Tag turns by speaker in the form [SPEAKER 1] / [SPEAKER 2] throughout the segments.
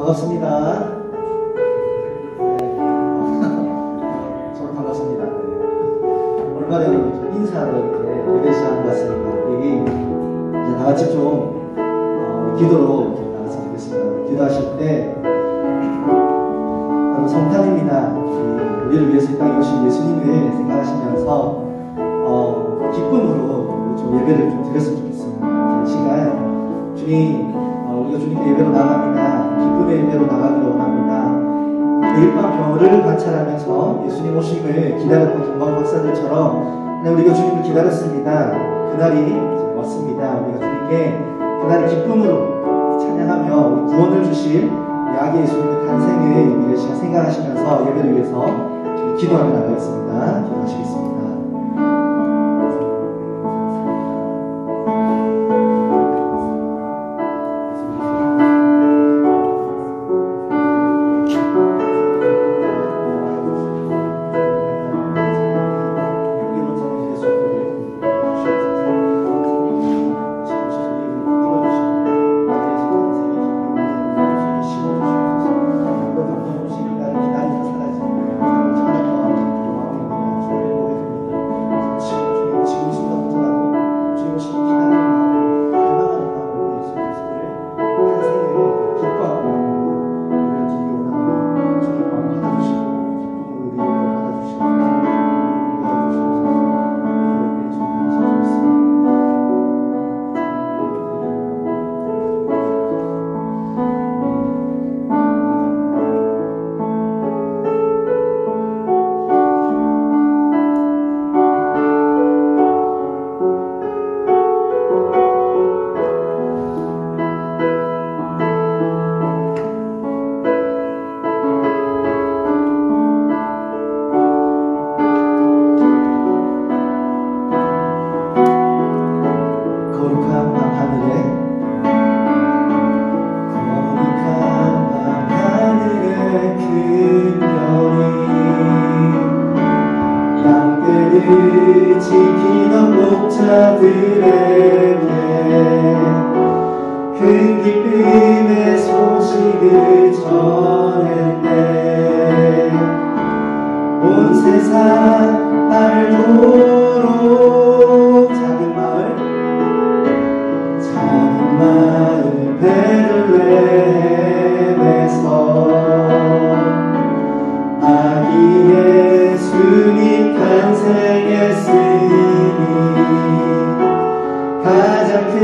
[SPEAKER 1] 반갑습니다. 저도 반갑습니다. 오랜만에 인사로 이렇게 예배 시작한 것 같습니다. 여기 이제 다 같이 좀 기도로 나갔으면 좋겠습니다. 기도하실 때 성탄입니다. 우리를 위해서 이 땅에 오신 예수님을 생각하시면서 기쁨으로 좀 예배를 좀 드렸으면 좋겠습니다. 이 시간 주님, 우리가 주님께 예배로 나갑니다. 기쁨의 예배로 나가기를 원합니다. 매일 밤 병을 관찰하면서 예수님 오심을 기다렸던 동방 박사들처럼 우리가 주님을 기다렸습니다. 그날이 왔습니다. 우리가 주님께 그날의 기쁨으로 찬양하며 우리 구원을 주실 아기 예수님의 탄생을 우리가 시간 생각하시면서 예배를 위해서 기도하며 나가겠습니다. 기도하시겠습니다.
[SPEAKER 2] 지키던 목자들에게 큰 기쁨의 소식을 전했네. 온 세상 알도록 작은 마을 베들레헴에서 아기 예수님 탄생했으니 가장 큰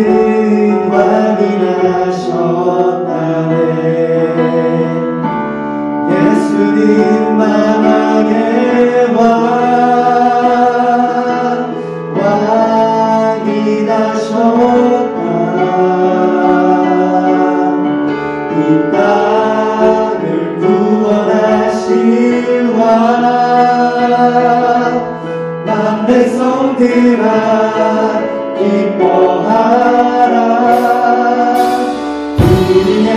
[SPEAKER 2] 왕이 나셨다네. 예수님 만왕의 왕이 나셨다. 이 땅을 구원하실 왕, 만 백성들아 기뻐하라. 우리의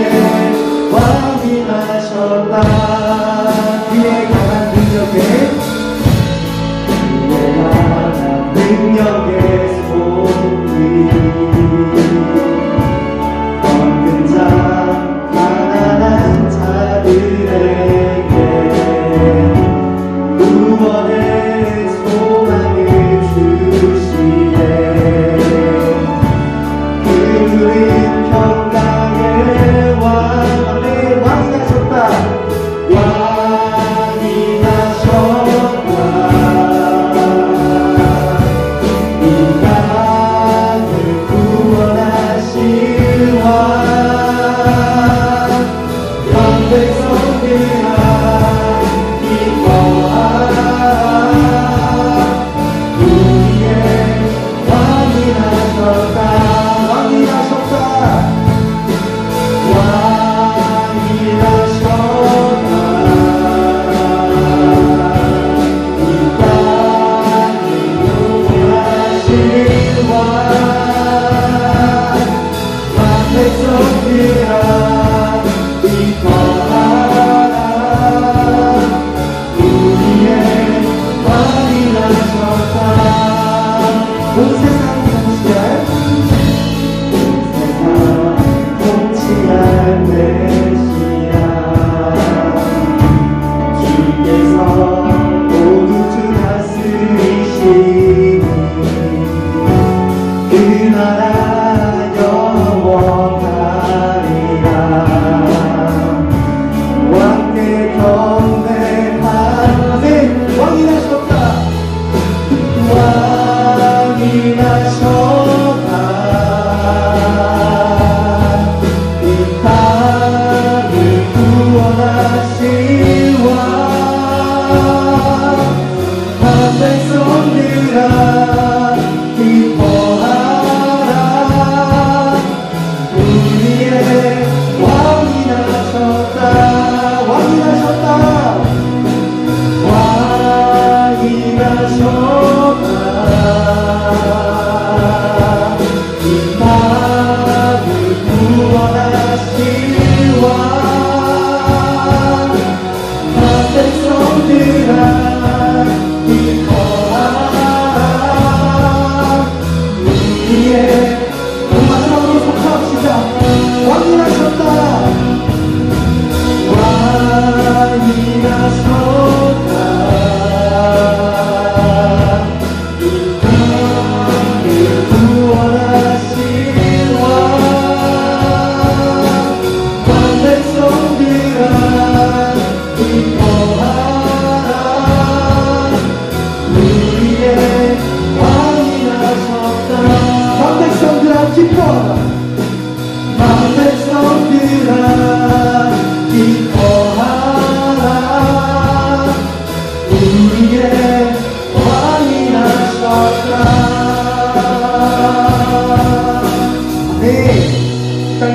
[SPEAKER 2] 왕이 나셨다. 그의 강한 능력의 손길, 얻는 자 가난한 자들에게 구원의 소망을 주시네. 그들은 평강의 왕이 나셨다. 왕이 나셨다. 이 땅을 구원하실 왕, 만 백성들아 기뻐하라. 우리의 왕이 나셨다. 왕이 나셨다. 왕이 나셨다. 이 땅을 구원하실 왕, 만 백성들아 기뻐하라. 우리의 왕이 나셨다. 온 세상 통치할 메시아,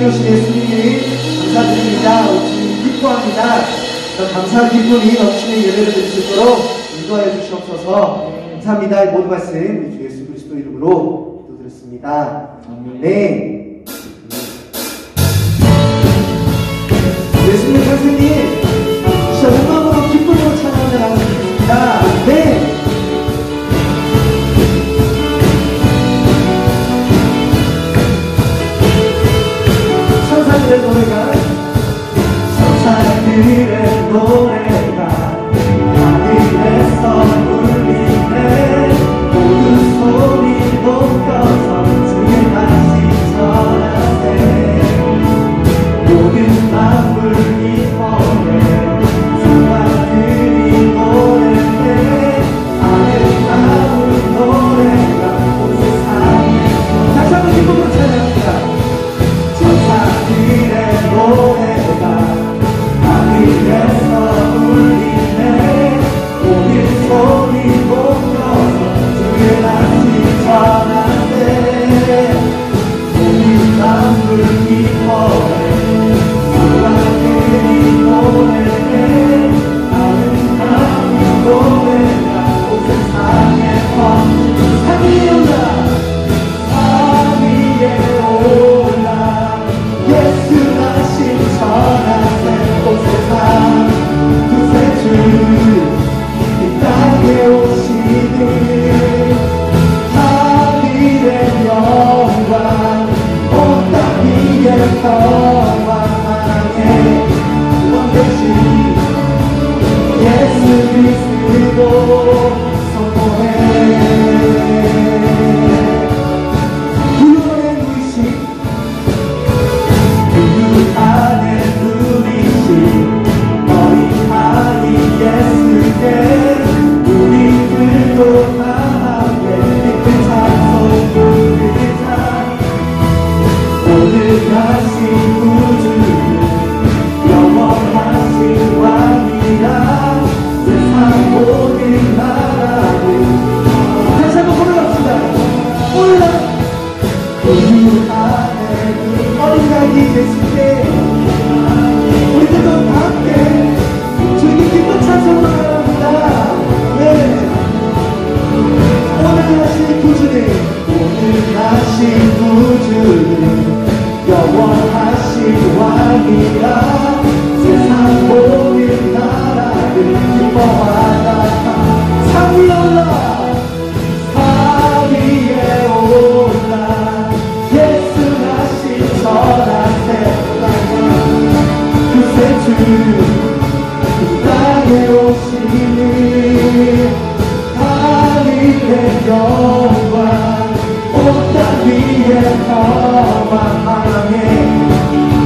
[SPEAKER 1] 땅에 오신 예수님이 감사드립니다. 주님 기뻐합니다. 감사 기쁨이 넘치는 예배를 드릴 수 있도록 인도하여 주시옵소서. 감사합니다. 모든 말씀 우리 주 예수 그리스도 이름으로 기도드렸습니다. 네. 예수님 선생님, 진짜 온 마음으로 기쁨으로 찬양을 하고 싶습니다. 네. 천사들의 노래가 하늘에서 울리네. 모든 소리 높여서 주의 다시 전하세. 모든 만물 기뻐해 성화들이 노래해. 아름다운 노래가 온 세상에. 다시 한번 기쁨으로 찬양합니다. 천사들의 노래가 하늘에서 울리네. 모든 소리 높여서 주의 다시 전하세. 모든 만물 기뻐해 성화들이 노래해. 아름다운 노래가 온 세상에 퍼지고. 산 위에 올라 산 위에 올라 예수 다시 전하세. 온 세상 두세 주이 땅에 오시니 하늘의 영광 온 땅 위에 평안하게 왕되신 예수 그리스도 선포해. 구원의 누이신 그 안에 누리신 어린 아이 예수께 우리들도 다 함께 기쁜 찬송 부르자. 오늘 다시 구주는 영원하신 왕이라 세상 모든 나라를. 다시 한번 고백합시다. 올라 그 안에 그 어린 아이 예수께 우리들도 다 함께 주님께 기쁜 찬송을 합니다. 네. 오늘 다시 구주는 영원하신 왕이라 세상 모든 나라를 기뻐하다. 산 위에 올라 산 위에 올라 예수 다시 전하세. 두세 주 땅에 오시니 하늘의 영광 온 땅 위에 평안하게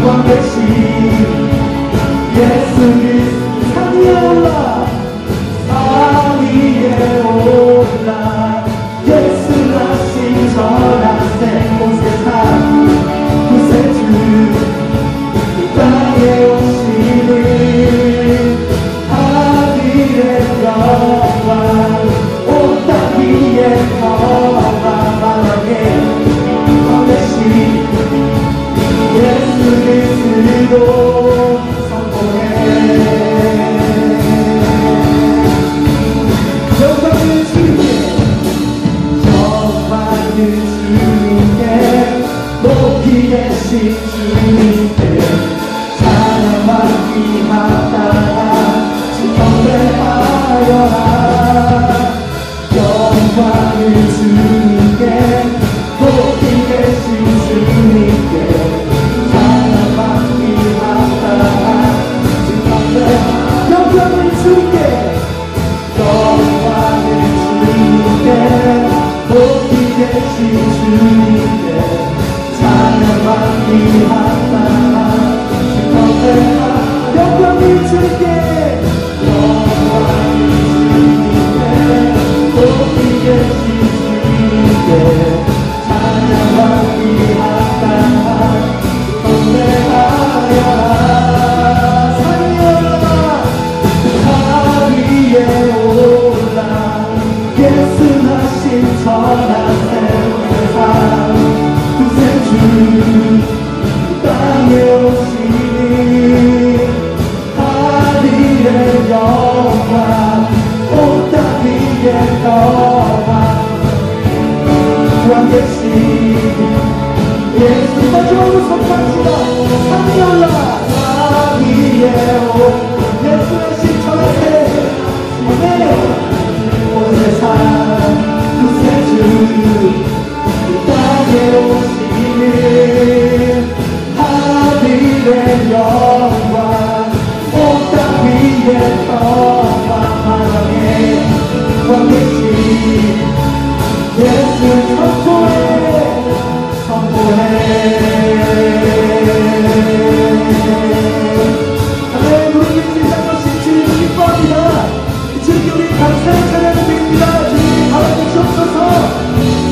[SPEAKER 1] 왕되신 예수 그리스도. 산 위에 올라 산 위에 올라 예수 다시 전하세. 온 세상 두세 주 땅에 오시니 하늘의 영광 온 땅 위에 평안하게 왕되신 예수 그리스도 선포해. 영광을 주님께 영광을 주님께 높이 계신 주님께 찬양만 귀하다 경배하여라. 영광을 주님께 높이 계신 주님께 찬양만 귀하다 경배하여라. 영광을 주님께 영광을 주님께 높이 계신 주님께 찬양만 귀하다 경배하여라. 영광을 주님께 영광을 주님께 높이 계신 주님께 찬양만 귀하다 경배하여라. 산 위에 올라 예수 다시 전하세. 세상 두세 주 찬양합시다. 산이 올라 위에 온 예수의 신천하세. 아멘. 온 세상 구세주 이 땅에 오시기를 하늘의 영광 온 땅 위에 평강하게 왕이시 예수 선포해 선포해. 아멘. 우리 인생 것이 주님 기뻐합니다. 주님께 우리 감사의 찬양을 드립니다. 주님 바라봐 주옵소서.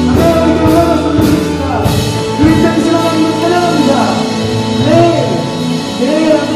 [SPEAKER 1] 아멘. 우리 올라가서 드립시다. 우리 인생 하나님을 찬양합니다. 네, 네, 아멘.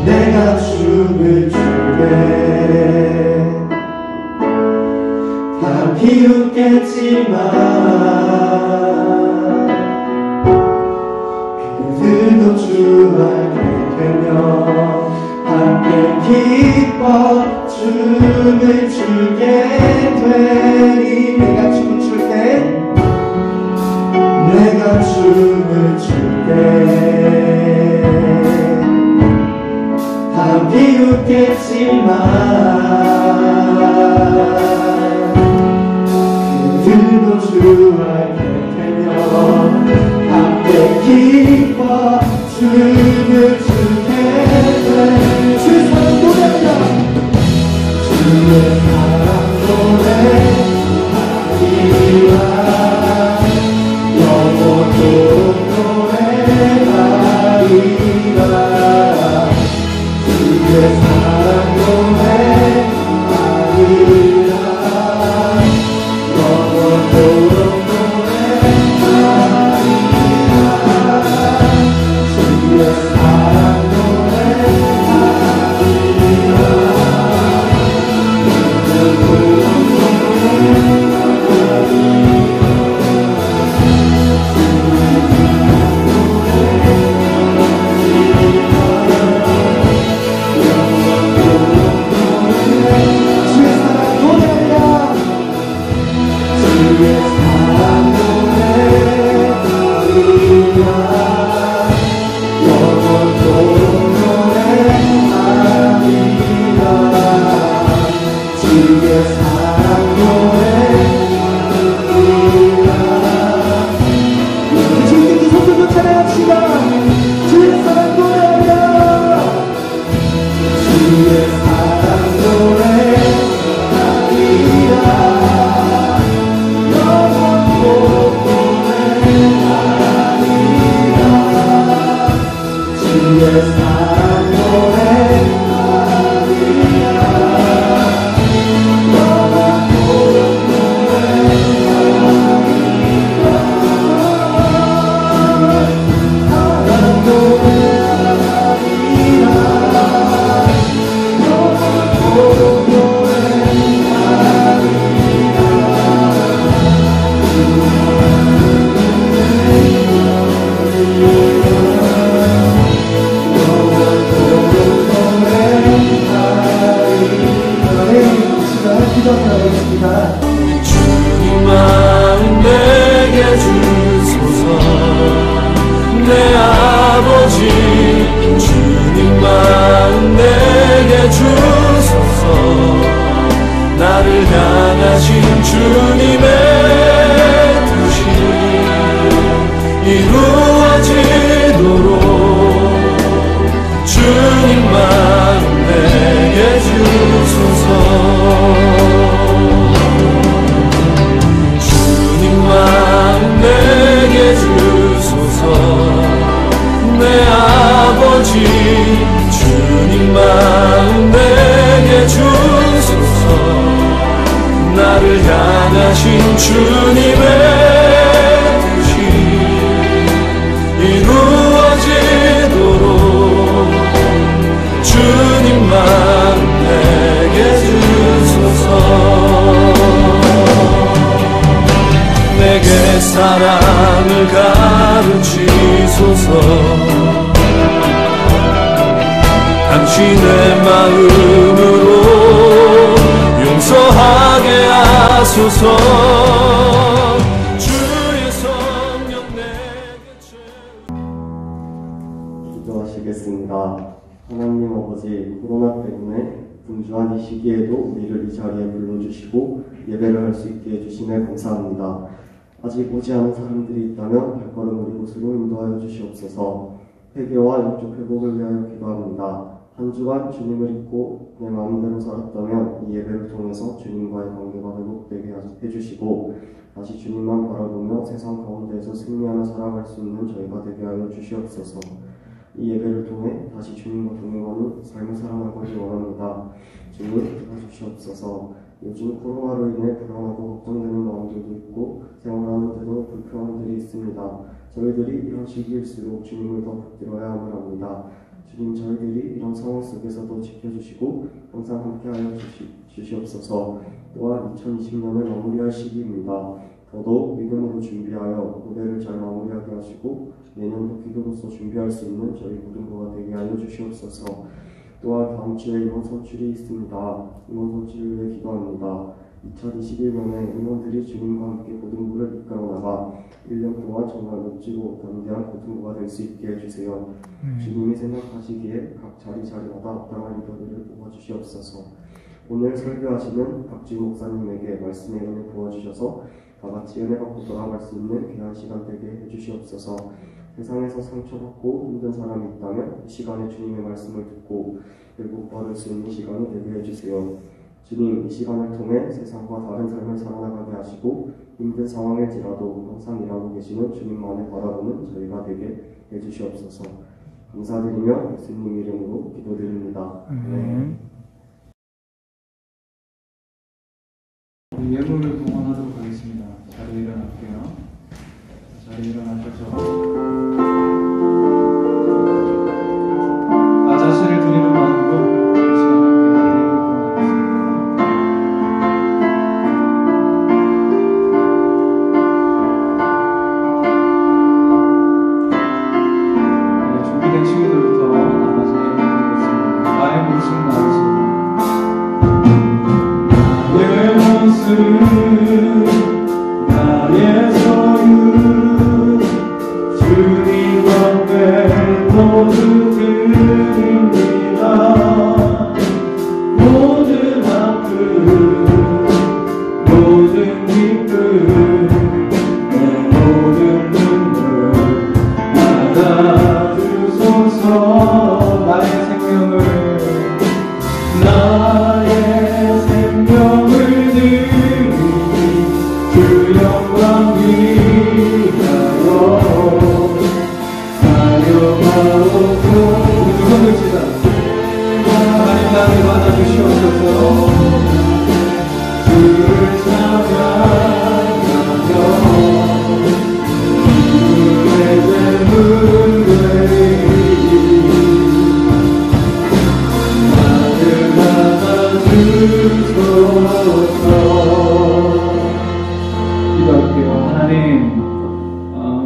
[SPEAKER 2] 내가 춤을 추게 다 비웃겠지만 그들도 주 알게 되면 함께 기뻐 춤을 추게 되리. 내가 춤을 출 때 내가 춤을 출때 다 비웃겠지만 그들도 주 알게 되면 함께 기뻐 춤을 추게 돼. 주의 사랑 노래하자. 주의 사랑 노래하리라. 영원토록 노래하리라. 주의 사랑 노래하리라. 영원토록 노래하리라. 주의 사랑
[SPEAKER 3] 주님만 내게 주소서. 내 아버지 주님만 내게 주소서. 나를 향하신 주님의 뜻이 이루어지도록 주님만 내게 주소서. 주님만 내게 주소서. 내 아버지 주님만 내게 주소서. 나를 향하신 주님의 뜻이 이루어지도록 주님만 내게 주소서. 내게 사랑을 가르치소서. 당신의 마음으로 용서하게 하소서. 주의 성령 내게
[SPEAKER 4] 기도하시겠습니다. 하나님 아버지, 코로나 때문에 분주한 이 시기에도 우리를 이 자리에 불러주시고 예배를 할 수 있게 해주시네 감사합니다. 아직 오지 않은 사람들이 있다면 발걸음을 이곳으로 인도하여 주시옵소서. 회개와 영적 회복을 위하여 기도합니다. 한 주간 주님을 잊고 내 마음대로 살았다면 이 예배를 통해서 주님과의 관계가 회복되게 해주시고 다시 주님만 바라보며 세상 가운데에서 승리하며 살아갈 수 있는 저희가 되게 하여 주시옵소서. 이 예배를 통해 다시 주님과 동행하는 삶을 살아나가기 원합니다. 주님 도와주시옵소서. 요즘 코로나로 인해 불안하고 걱정되는 마음들도 있고 생활하는 데도 불편함들이 있습니다. 저희들이 이런 시기일수록 주님을 더 붙들어야 함을 합니다. 주님, 저희들이 이런 상황 속에서도 지켜주시고 항상 함께하여 주시옵소서. 또한 2020년을 마무리할 시기입니다. 더더욱 믿음으로 준비하여 올해를 잘 마무리하게 하시고 내년도 기도로서 준비할 수 있는 저희 모든 거가 되게 하여 주시옵소서. 또한 다음 주에 임원 선출이 있습니다. 임원 선출을 위해 기도합니다. 2021년에 임원들이 주님과 함께 고등부를 이끌어나가 1년 동안 정말 멋지고 담대한 고등부가 될 수 있게 해주세요. 주님이 생각하시기에 각 자리마다 합당한 리더들을 뽑아주시옵소서. 오늘 설교하시는 박주희 목사님에게 말씀의 은혜 부어주셔서 다같이 은혜 받고 돌아갈 수 있는 귀한 시간 되게 해주시옵소서. 세상에서 상처받고 힘든 사람이 있다면 이 시간에 주님의 말씀을 듣고 회복받을 수 있는 시간이 되게 해주세요. 주님, 이 시간을 통해 세상과 다른 삶을 살아나가게 하시고 힘든 상황일지라도 항상 일하고 계시는 주님만을 바라보는 저희가 되게 해주시옵소서. 감사드리며 예수님 이름으로 기도드립니다.
[SPEAKER 5] 우리 예물을 봉헌하도록 하겠습니다. 자리에 일어날게요. 자리에 일어나셔서 나 자신을 드리는 마음으로 이 시간 함께 예물을 봉헌하겠습니다. 네, 준비된 친구들부터 나가서 예물 드리겠습니다. 나의 목숨 나의
[SPEAKER 2] 나의 소유 주님 앞에 모두 드립니다. 모든 아픔 모든 기쁨 내 모든 눈물 받아주소서.
[SPEAKER 5] 나의 생명을
[SPEAKER 2] 주 영광 위하여 사용하옵소서.
[SPEAKER 5] 우리 두 손을 치자. 하나님 나를 받아주시옵소서.
[SPEAKER 2] 주를 찬양하며 주의 재물 되리. 나를 받아주소서.
[SPEAKER 5] 하나님,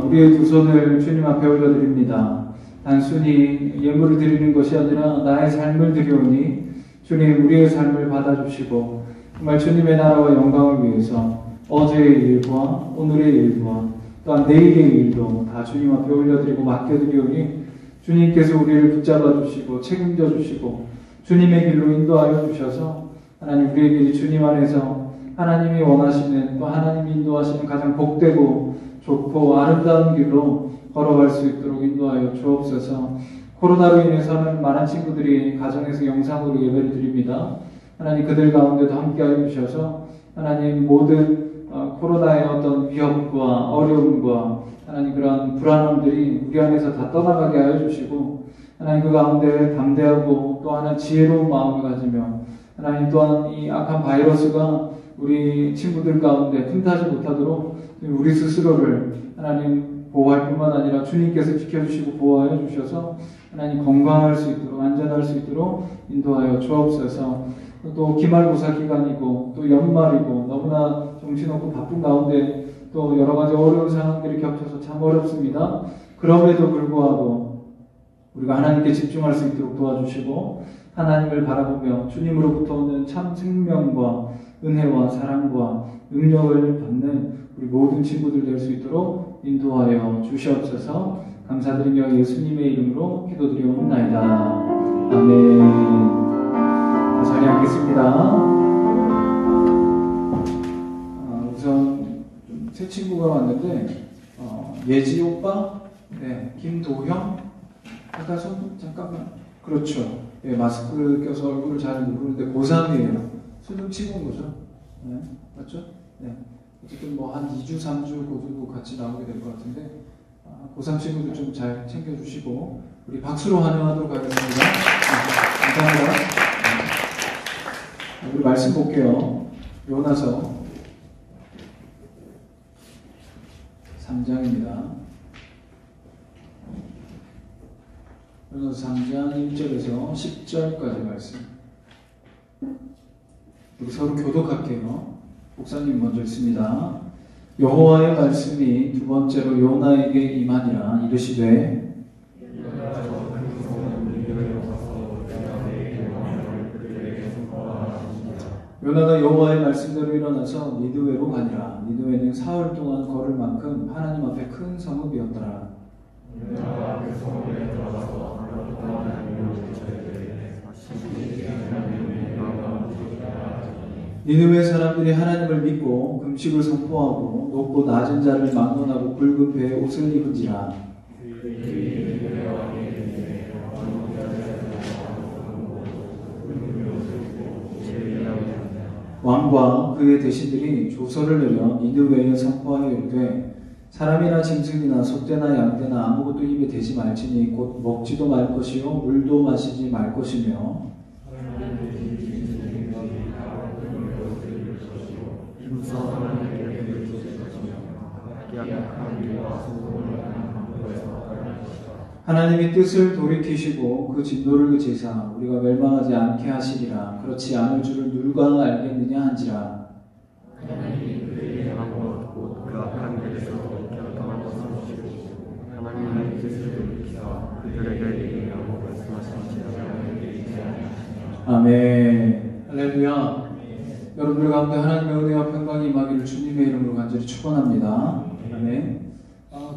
[SPEAKER 5] 우리의 두 손을 주님 앞에 올려드립니다. 단순히 예물을 드리는 것이 아니라 나의 삶을 드리오니 주님, 우리의 삶을 받아주시고 정말 주님의 나라와 영광을 위해서 어제의 일과 오늘의 일과 또한 내일의 일도 다 주님 앞에 올려드리고 맡겨드리오니 주님께서 우리를 붙잡아 주시고 책임져 주시고 주님의 길로 인도하여 주셔서 하나님, 우리의 길이 주님 안에서 하나님이 원하시는 또 하나님이 인도하시는 가장 복되고 좋고 아름다운 길로 걸어갈 수 있도록 인도하여 주옵소서. 코로나로 인해서는 많은 친구들이 가정에서 영상으로 예배를 드립니다. 하나님, 그들 가운데도 함께하여 주셔서 하나님, 모든 코로나의 어떤 위협과 어려움과 하나님 그런 불안함들이 우리 안에서 다 떠나가게 하여 주시고 하나님, 그 가운데 담대하고 또 하나 지혜로운 마음을 가지며 하나님, 또한 이 악한 바이러스가 우리 친구들 가운데 틈타지 못하도록 우리 스스로를 하나님 보호할 뿐만 아니라 주님께서 지켜주시고 보호하여 주셔서 하나님 건강할 수 있도록 안전할 수 있도록 인도하여 주옵소서. 또 기말고사 기간이고 또 연말이고 너무나 정신없고 바쁜 가운데 또 여러 가지 어려운 상황들이 겹쳐서 참 어렵습니다. 그럼에도 불구하고 우리가 하나님께 집중할 수 있도록 도와주시고 하나님을 바라보며 주님으로부터 오는 참 생명과 은혜와 사랑과 능력을 받는 우리 모든 친구들 될 수 있도록 인도하여 주시옵소서. 감사드리며 예수님의 이름으로 기도드리옵나이다. 아멘. 자리에 앉겠습니다. 우선 새 친구가 왔는데 예지 오빠, 네, 김도형, 잠깐만, 그렇죠. 예, 마스크 껴서 얼굴을 잘 모르는데 고3이에요. 수능 치고 온 거죠. 네, 맞죠? 네. 어쨌든 뭐 한 2주, 3주 고주고 같이 나오게 될 것 같은데 고3 친구들 좀 잘 챙겨주시고 우리 박수로 환영하도록 하겠습니다. 네, 감사합니다. 네. 우리 말씀 볼게요. 요나서 3장입니다. 요나서 3장 1절에서 10절까지 말씀. 우리 서로 교독할게요. 목사님 먼저 읽습니다. 여호와의 말씀이 두 번째로 요나에게 임하니라. 이르시되 요나가 여호와의 말씀대로 일어나서 니느웨로 가니라. 니느웨는 사흘 동안 걸을 만큼 하나님 앞에 큰 성읍이었더라. 니느웨 사람들이 하나님을 믿고 금식을 선포하고 높고 낮은 자를 막론하고 굵은 배에 옷을 입은지라. 왕과 그의 대신들이 조서를 내려 니느웨에 선포하여 이르되 사람이나 짐승이나 소떼나 양떼나 아무것도 입에 대지 말지니 곧 먹지도 말 것이요 물도 마시지 말 것이며 하나님이 뜻을 돌이키시고 그 진노를 그치사 우리가 멸망하지 않게 하시리라. 그렇지 않을 줄을 누가 알겠느냐 한지라. 아멘. 할렐루야. 여러분들 가운데 하나님의 은혜와 평강이 임하기를 주님의 이름으로 간절히 축원합니다. 아멘.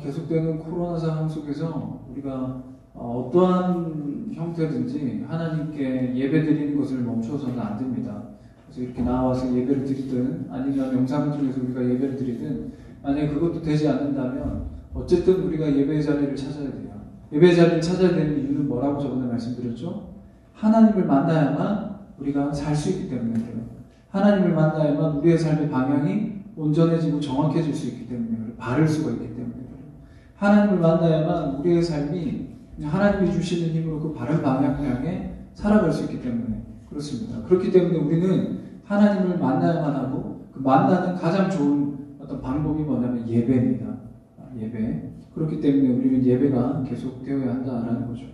[SPEAKER 5] 계속되는 코로나 상황 속에서 우리가 어떠한 형태든지 하나님께 예배 드리는 것을 멈춰서는 안 됩니다. 그래서 이렇게 나와서 예배를 드리든 아니면 영상을 통해서 우리가 예배를 드리든 만약에 그것도 되지 않는다면 어쨌든 우리가 예배의 자리를 찾아야 돼요. 예배의 자리를 찾아야 되는 이유는 뭐라고 저번에 말씀드렸죠? 하나님을 만나야만 우리가 살 수 있기 때문에 그래요. 하나님을 만나야만 우리의 삶의 방향이 온전해지고 정확해질 수 있기 때문에 그래요. 바를 수가 있기 때문에 그래요. 하나님을 만나야만 우리의 삶이 하나님이 주시는 힘으로 그 바른 방향을 향해 살아갈 수 있기 때문에 그렇습니다. 그렇기 때문에 우리는 하나님을 만나야만 하고 그 만나는 가장 좋은 어떤 방법이 뭐냐면 예배입니다. 예배. 그렇기 때문에 우리는 예배가 계속되어야 한다라는 거죠.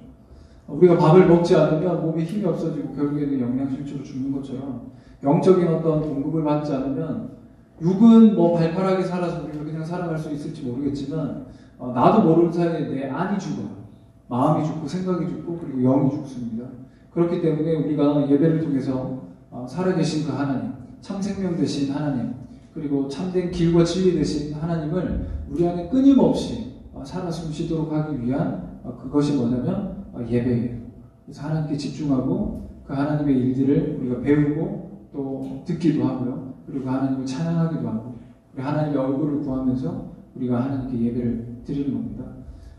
[SPEAKER 5] 우리가 밥을 먹지 않으면 몸에 힘이 없어지고 결국에는 영양실조로 죽는 것처럼 영적인 어떤 공급을 받지 않으면 육은 뭐 발팔하게 살아서 우리가 그냥 살아갈 수 있을지 모르겠지만 나도 모르는 사이에 내 안이 죽어요. 마음이 죽고 생각이 죽고 그리고 영이 죽습니다. 그렇기 때문에 우리가 예배를 통해서 살아계신 그 하나님, 참생명 되신 하나님, 그리고 참된 길과 진리 되신 하나님을 우리 안에 끊임없이 살아 숨쉬도록 하기 위한 그것이 뭐냐면 예배예요. 그래서 하나님께 집중하고 그 하나님의 일들을 우리가 배우고 또 듣기도 하고요. 그리고 하나님을 찬양하기도 하고 그리고 하나님의 얼굴을 구하면서 우리가 하나님께 예배를 드리는 겁니다.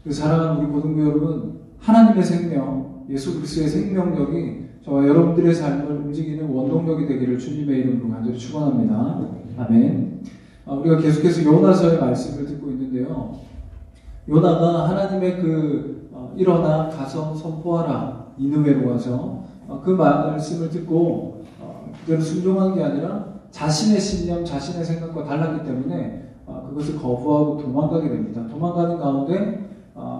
[SPEAKER 5] 그래서 사랑하는 우리 고등부 여러분, 하나님의 생명, 예수 그리스도의 생명력이 저와 여러분들의 삶을 움직이는 원동력이 되기를 주님의 이름으로 간절히 축원합니다. 아멘. 우리가 계속해서 요나서의 말씀을 듣고 있는데요. 요나가 하나님의 일어나 가서 선포하라 니느웨로 가서 그 말씀을 듣고 그대로 순종한 게 아니라 자신의 신념, 자신의 생각과 달랐기 때문에 그것을 거부하고 도망가게 됩니다. 도망가는 가운데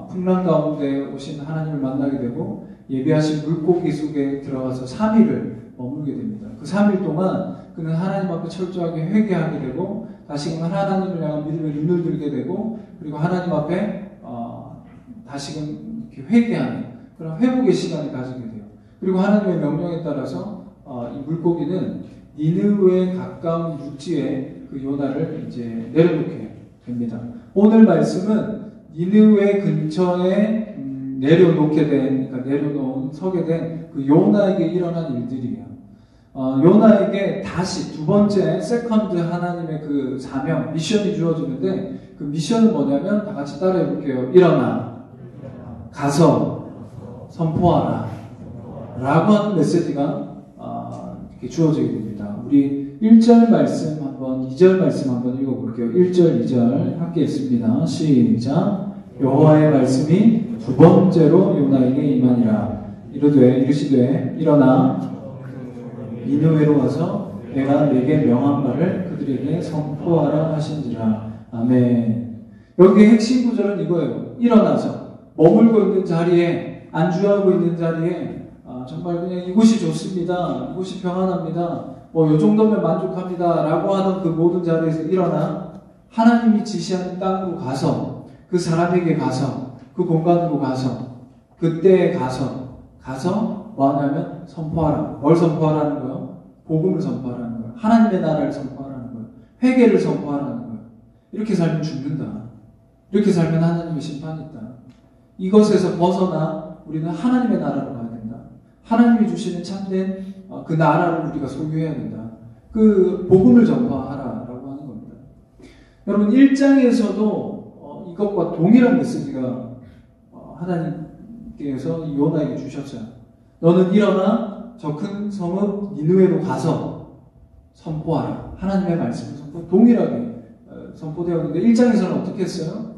[SPEAKER 5] 풍랑 가운데 오신 하나님을 만나게 되고 예배하신 물고기 속에 들어가서 3일을 머물게 됩니다. 그 3일 동안 그는 하나님 앞에 철저하게 회개하게 되고 다시금 하나님을 향한 믿음의 눈을 들게 되고 그리고 하나님 앞에 다시금 이렇게 회개하는 그런 회복의 시간을 가지게 돼요. 그리고 하나님의 명령에 따라서 이 물고기는 니느웨에 가까운 육지에 그 요나를 이제 내려놓게 됩니다. 오늘 말씀은 니느웨 근처에 내려놓게 된, 그러니까 내려놓은 서게 된 그 요나에게 일어난 일들이에요. 요나에게 다시 두 번째 세컨드 하나님의 그 사명, 미션이 주어지는데 그 미션은 뭐냐면 다 같이 따라해 볼게요. 일어나 가서 선포하라 라고 하는 메시지가 이렇게 주어지게 됩니다. 우리 1절 말씀 한번 2절 말씀 한번 읽어볼게요. 1절 2절 함께 읽습니다. 시작. 여호와의 말씀이 두 번째로 요나에게 임하니라. 이르시되 일어나 니느웨로 가서 내가 내게 명한 바를 그들에게 선포하라 하신지라. 아멘. 여기의 핵심 구절은 이거예요. 일어나서 머물고 있는 자리에, 안주하고 있는 자리에 정말 그냥 이곳이 좋습니다, 이곳이 평안합니다, 요 정도면 만족합니다 라고 하던 그 모든 자리에서 일어나 하나님이 지시하는 땅으로 가서, 그 사람에게 가서, 그 공간으로 가서, 그때에 가서 뭐 하냐면 선포하라. 뭘 선포하라는 거예요? 복음을 선포하라는 거예요. 하나님의 나라를 선포하라는 거예요. 회개를 선포하라는 거예요. 이렇게 살면 죽는다. 이렇게 살면 하나님의 심판이 있다. 이것에서 벗어나 우리는 하나님의 나라로 가야 된다. 하나님이 주시는 참된 그 나라를 우리가 소유해야 된다. 그 복음을 전파하라라고 하는 겁니다. 여러분 1장에서도 이것과 동일한 메시지가 하나님께서 요나에게 주셨어요. 너는 일어나 저 큰 성읍 니느웨로 가서 선포하라. 하나님의 말씀을 동일하게 선포되었는데 1장에서는 어떻게 했어요?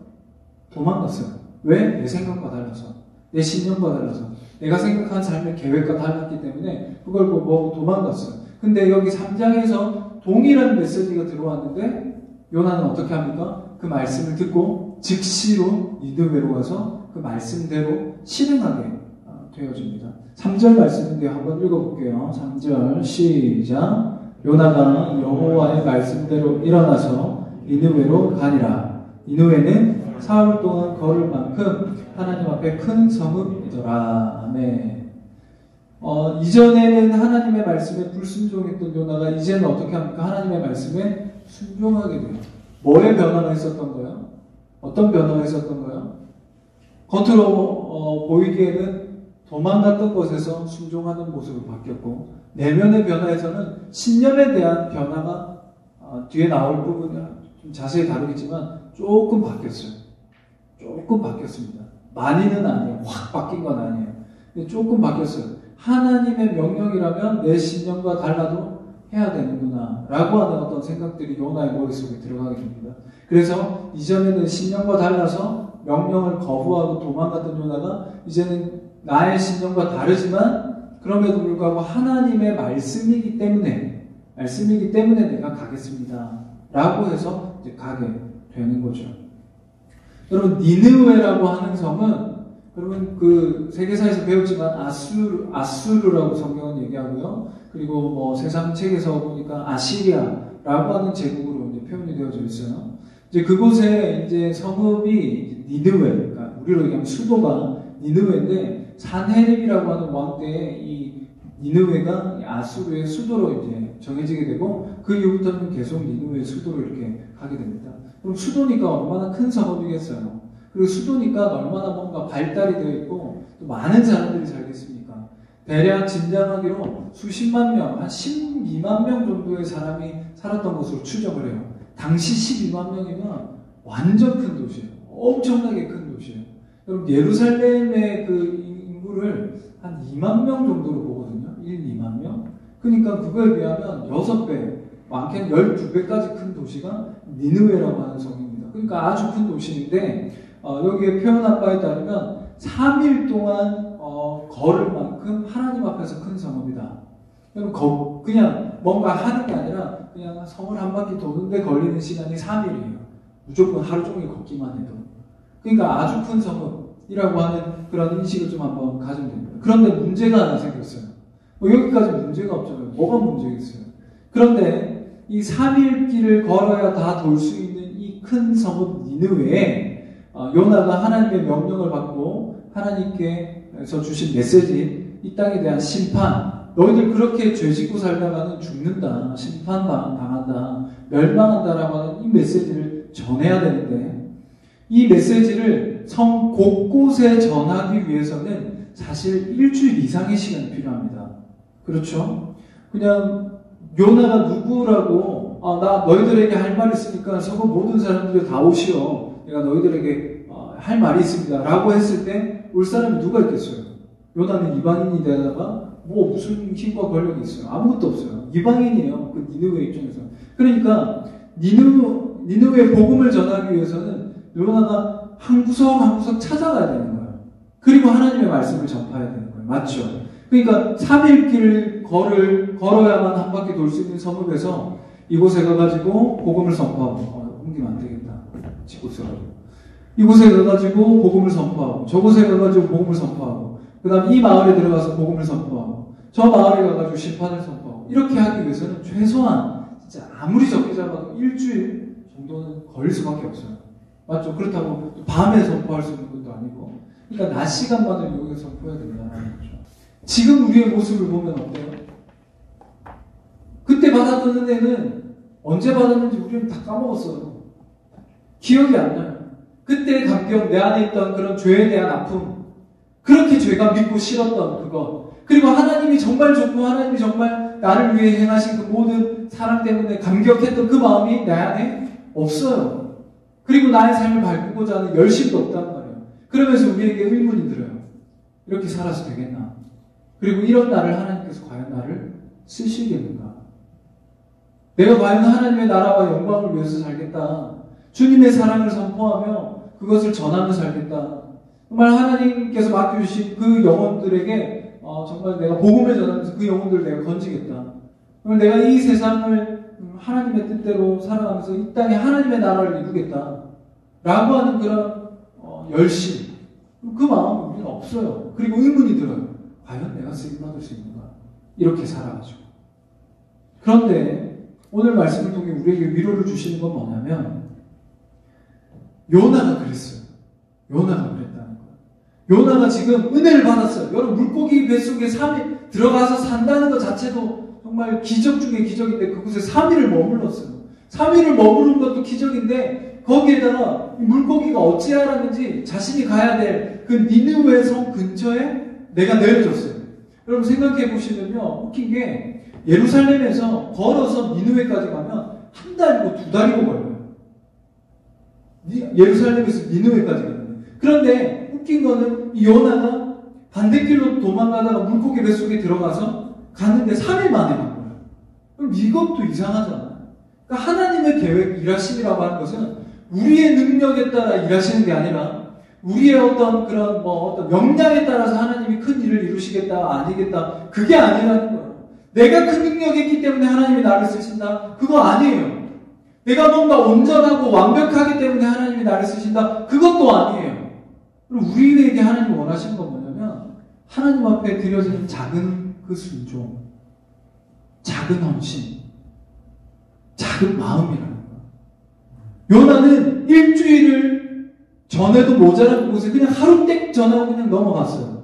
[SPEAKER 5] 도망갔어요. 왜? 내 생각과 달라서, 내 신념과 달라서, 내가 생각한 삶의 계획과 달랐기 때문에 그걸 보고 도망갔어요. 근데 여기 3장에서 동일한 메시지가 들어왔는데 요나는 어떻게 합니까? 그 말씀을 듣고 즉시로 니느웨로 가서 그 말씀대로 실행하게 되어집니다. 3절 말씀인데 한번 읽어볼게요. 3절 시작. 요나가 여호와의 말씀대로 일어나서 니느웨로 가니라. 니느웨는 사흘 동안 걸을 만큼 하나님 앞에 큰 성읍이더라. 아멘. 이전에는 하나님의 말씀에 불순종했던 요나가 이제는 어떻게 합니까? 하나님의 말씀에 순종하게 돼요. 뭐의 변화가 있었던 거예요? 어떤 변화가 있었던 거예요? 겉으로 보이기에는 도망갔던 곳에서 순종하는 모습으로 바뀌었고, 내면의 변화에서는 신념에 대한 변화가 뒤에 나올 부분이 좀 자세히 다루겠지만 조금 바뀌었어요. 조금 바뀌었습니다. 많이는 아니에요. 확 바뀐 건 아니에요. 근데 조금 바뀌었어요. 하나님의 명령이라면 내 신념과 달라도 해야 되는구나 라고 하는 어떤 생각들이 요나의 머릿속에 들어가게 됩니다. 그래서 이전에는 신념과 달라서 명령을 거부하고 도망갔던 요나가 이제는 나의 신념과 다르지만 그럼에도 불구하고 하나님의 말씀이기 때문에 내가 가겠습니다 라고 해서 이제 가게 되는 거죠. 여러분 니느웨라고 하는 성은 여러분 그 세계사에서 배웠지만 아수르라고 성경은 얘기하고요. 그리고 뭐 세상 책에서 보니까 아시리아라고 하는 제국으로 이제 표현이 되어져 있어요. 이제 그곳에 이제 성읍이 니느웨, 그러니까 우리로 얘기하면 수도가 니느웨인데 산헤립이라고 하는 왕 때에 이 니느웨가 아수르의 수도로 이제 정해지게 되고 그 이후부터는 계속 니느웨의 수도로 이렇게 가게 됩니다. 그럼 수도니까 얼마나 큰 성읍이겠어요. 그리고 수도니까 얼마나 뭔가 발달이 되어 있고 또 많은 사람들이 살겠습니까? 대략 짐작하기로 수십만 명, 한 12만 명 정도의 사람이 살았던 것으로 추정을 해요. 당시 12만 명이면 완전 큰 도시예요. 엄청나게 큰 도시예요. 여러분 예루살렘의 그 인구를 한 2만 명 정도로 보거든요. 2만 명. 그러니까 그거에 비하면 6배, 많게는 12배까지 큰 도시가 니느웨라고 하는 성입니다. 그러니까 아주 큰 도시인데 여기에 표현한 바에 따르면 3일 동안 걸을 만큼 하나님 앞에서 큰 성읍이다. 여러분 그냥 뭔가 하는 게 아니라 그냥 성을 한 바퀴 도는데 걸리는 시간이 3일이에요. 무조건 하루 종일 걷기만 해도. 그러니까 아주 큰 성읍이라고 하는 그런 인식을 좀 한번 가지면 됩니다. 그런데 문제가 하나 생겼어요. 여기까지 문제가 없잖아요. 뭐가 문제겠어요? 그런데 이 3일 길을 걸어야 다 돌 수 있는 이 큰 성읍 니느웨에 요나가 하나님의 명령을 받고 하나님께서 주신 메시지, 이 땅에 대한 심판, 너희들 그렇게 죄 짓고 살다가는 죽는다, 심판당한다, 멸망한다라고 하는 이 메시지를 전해야 되는데 이 메시지를 성 곳곳에 전하기 위해서는 사실 일주일 이상의 시간이 필요합니다. 그렇죠? 그냥 요나가 누구라고 나 너희들에게 할 말이 있으니까 서고 모든 사람들이 다 오시오. 내가 너희들에게 할 말이 있습니다. 라고 했을 때 올 사람이 누가 있겠어요? 요나는 이방인이 되다가 뭐 무슨 힘과 권력이 있어요? 아무것도 없어요. 이방인이에요. 그 니느웨 입장에서. 그러니까 니느웨 복음을 전하기 위해서는 요나가 한 구석 한 구석 찾아가야 되는 거예요. 그리고 하나님의 말씀을 전파해야 되는 거예요. 맞죠? 그러니까 3일 길을 걸어야만 한 바퀴 돌 수 있는 섬읍에서 이곳에 가가지고 복음을 선포하고 옮기면 안 되겠다. 집곳에 가지고 이곳에 가가지고 복음을 선포하고 저곳에 가가지고 복음을 선포하고 그 다음 이 마을에 들어가서 복음을 선포하고 저 마을에 가가지고 심판을 선포하고 이렇게 하기 위해서는 최소한 진짜 아무리 적게 잡아도 일주일 정도는 걸릴 수밖에 없어요. 맞죠? 그렇다고 밤에 선포할 수 있는 것도 아니고 그러니까 낮 시간만을 이용해서 선포해야 된다는 거죠. 지금 우리의 모습을 보면 어때요? 그때 받았던 은혜는 언제 받았는지 우리는 다 까먹었어요. 기억이 안 나요. 그때 감격, 내 안에 있던 그런 죄에 대한 아픔, 그렇게 죄가 믿고 싫었던 그거, 그리고 하나님이 정말 좋고 하나님이 정말 나를 위해 행하신 그 모든 사랑 때문에 감격했던 그 마음이 내 안에 없어요. 그리고 나의 삶을 바꾸고자 하는 열심도 없단 말이에요. 그러면서 우리에게 의문이 들어요. 이렇게 살아서 되겠나? 그리고 이런 나를 하나님께서 과연 나를 쓰시겠는가? 내가 과연 하나님의 나라와 영광을 위해서 살겠다. 주님의 사랑을 선포하며 그것을 전하며 살겠다. 정말 하나님께서 맡겨주신 그 영혼들에게 정말 내가 복음을 전하면서 그 영혼들을 내가 건지겠다. 그럼 내가 이 세상을 하나님의 뜻대로 살아가면서 이 땅에 하나님의 나라를 이루겠다. 라고 하는 그런 열심. 그 마음은 우리는 없어요. 그리고 의문이 들어요. 과연 내가 쓰임받을 수 있는가? 이렇게 살아가지고. 그런데 오늘 말씀을 통해 우리에게 위로를 주시는 건 뭐냐면 요나가 그랬어요. 요나가 그랬다는 거예요. 요나가 지금 은혜를 받았어요. 여러분 물고기 뱃속에 3일 들어가서 산다는 것 자체도 정말 기적 중에 기적인데 그곳에 3일을 머물렀어요. 3일을 머무른 것도 기적인데 거기에다가 물고기가 어찌 알았는지 자신이 가야 될 그 니느웨 성 근처에 내가 내려줬어요. 여러분 생각해 보시면요. 웃긴 게 예루살렘에서 걸어서 니느웨까지 가면 한 달이고 2달이고 걸려요. 예루살렘에서 니느웨까지 가는데. 그런데 웃긴 거는 이 요나가 반대길로 도망가다가 물고기 뱃속에 들어가서 갔는데 3일 만에 간 거예요. 그럼 이것도 이상하잖아요. 그러니까 하나님의 계획, 일하심이라고 하는 것은 우리의 능력에 따라 일하시는 게 아니라 우리의 어떤 그런 어떤 역량에 따라서 하나님이 큰 일을 이루시겠다, 아니겠다. 그게 아니라는 거예요. 내가 큰 능력이 있기 때문에 하나님이 나를 쓰신다? 그거 아니에요. 내가 뭔가 온전하고 완벽하기 때문에 하나님이 나를 쓰신다? 그것도 아니에요. 그럼 우리에게 하나님이 원하시는 건 뭐냐면 하나님 앞에 드려지는 작은 그 순종, 작은 헌신, 작은 마음이라는 거예요. 요나는 일주일을 전에도 모자란 곳에 그냥 하루 땡 전하고 그냥 넘어갔어요.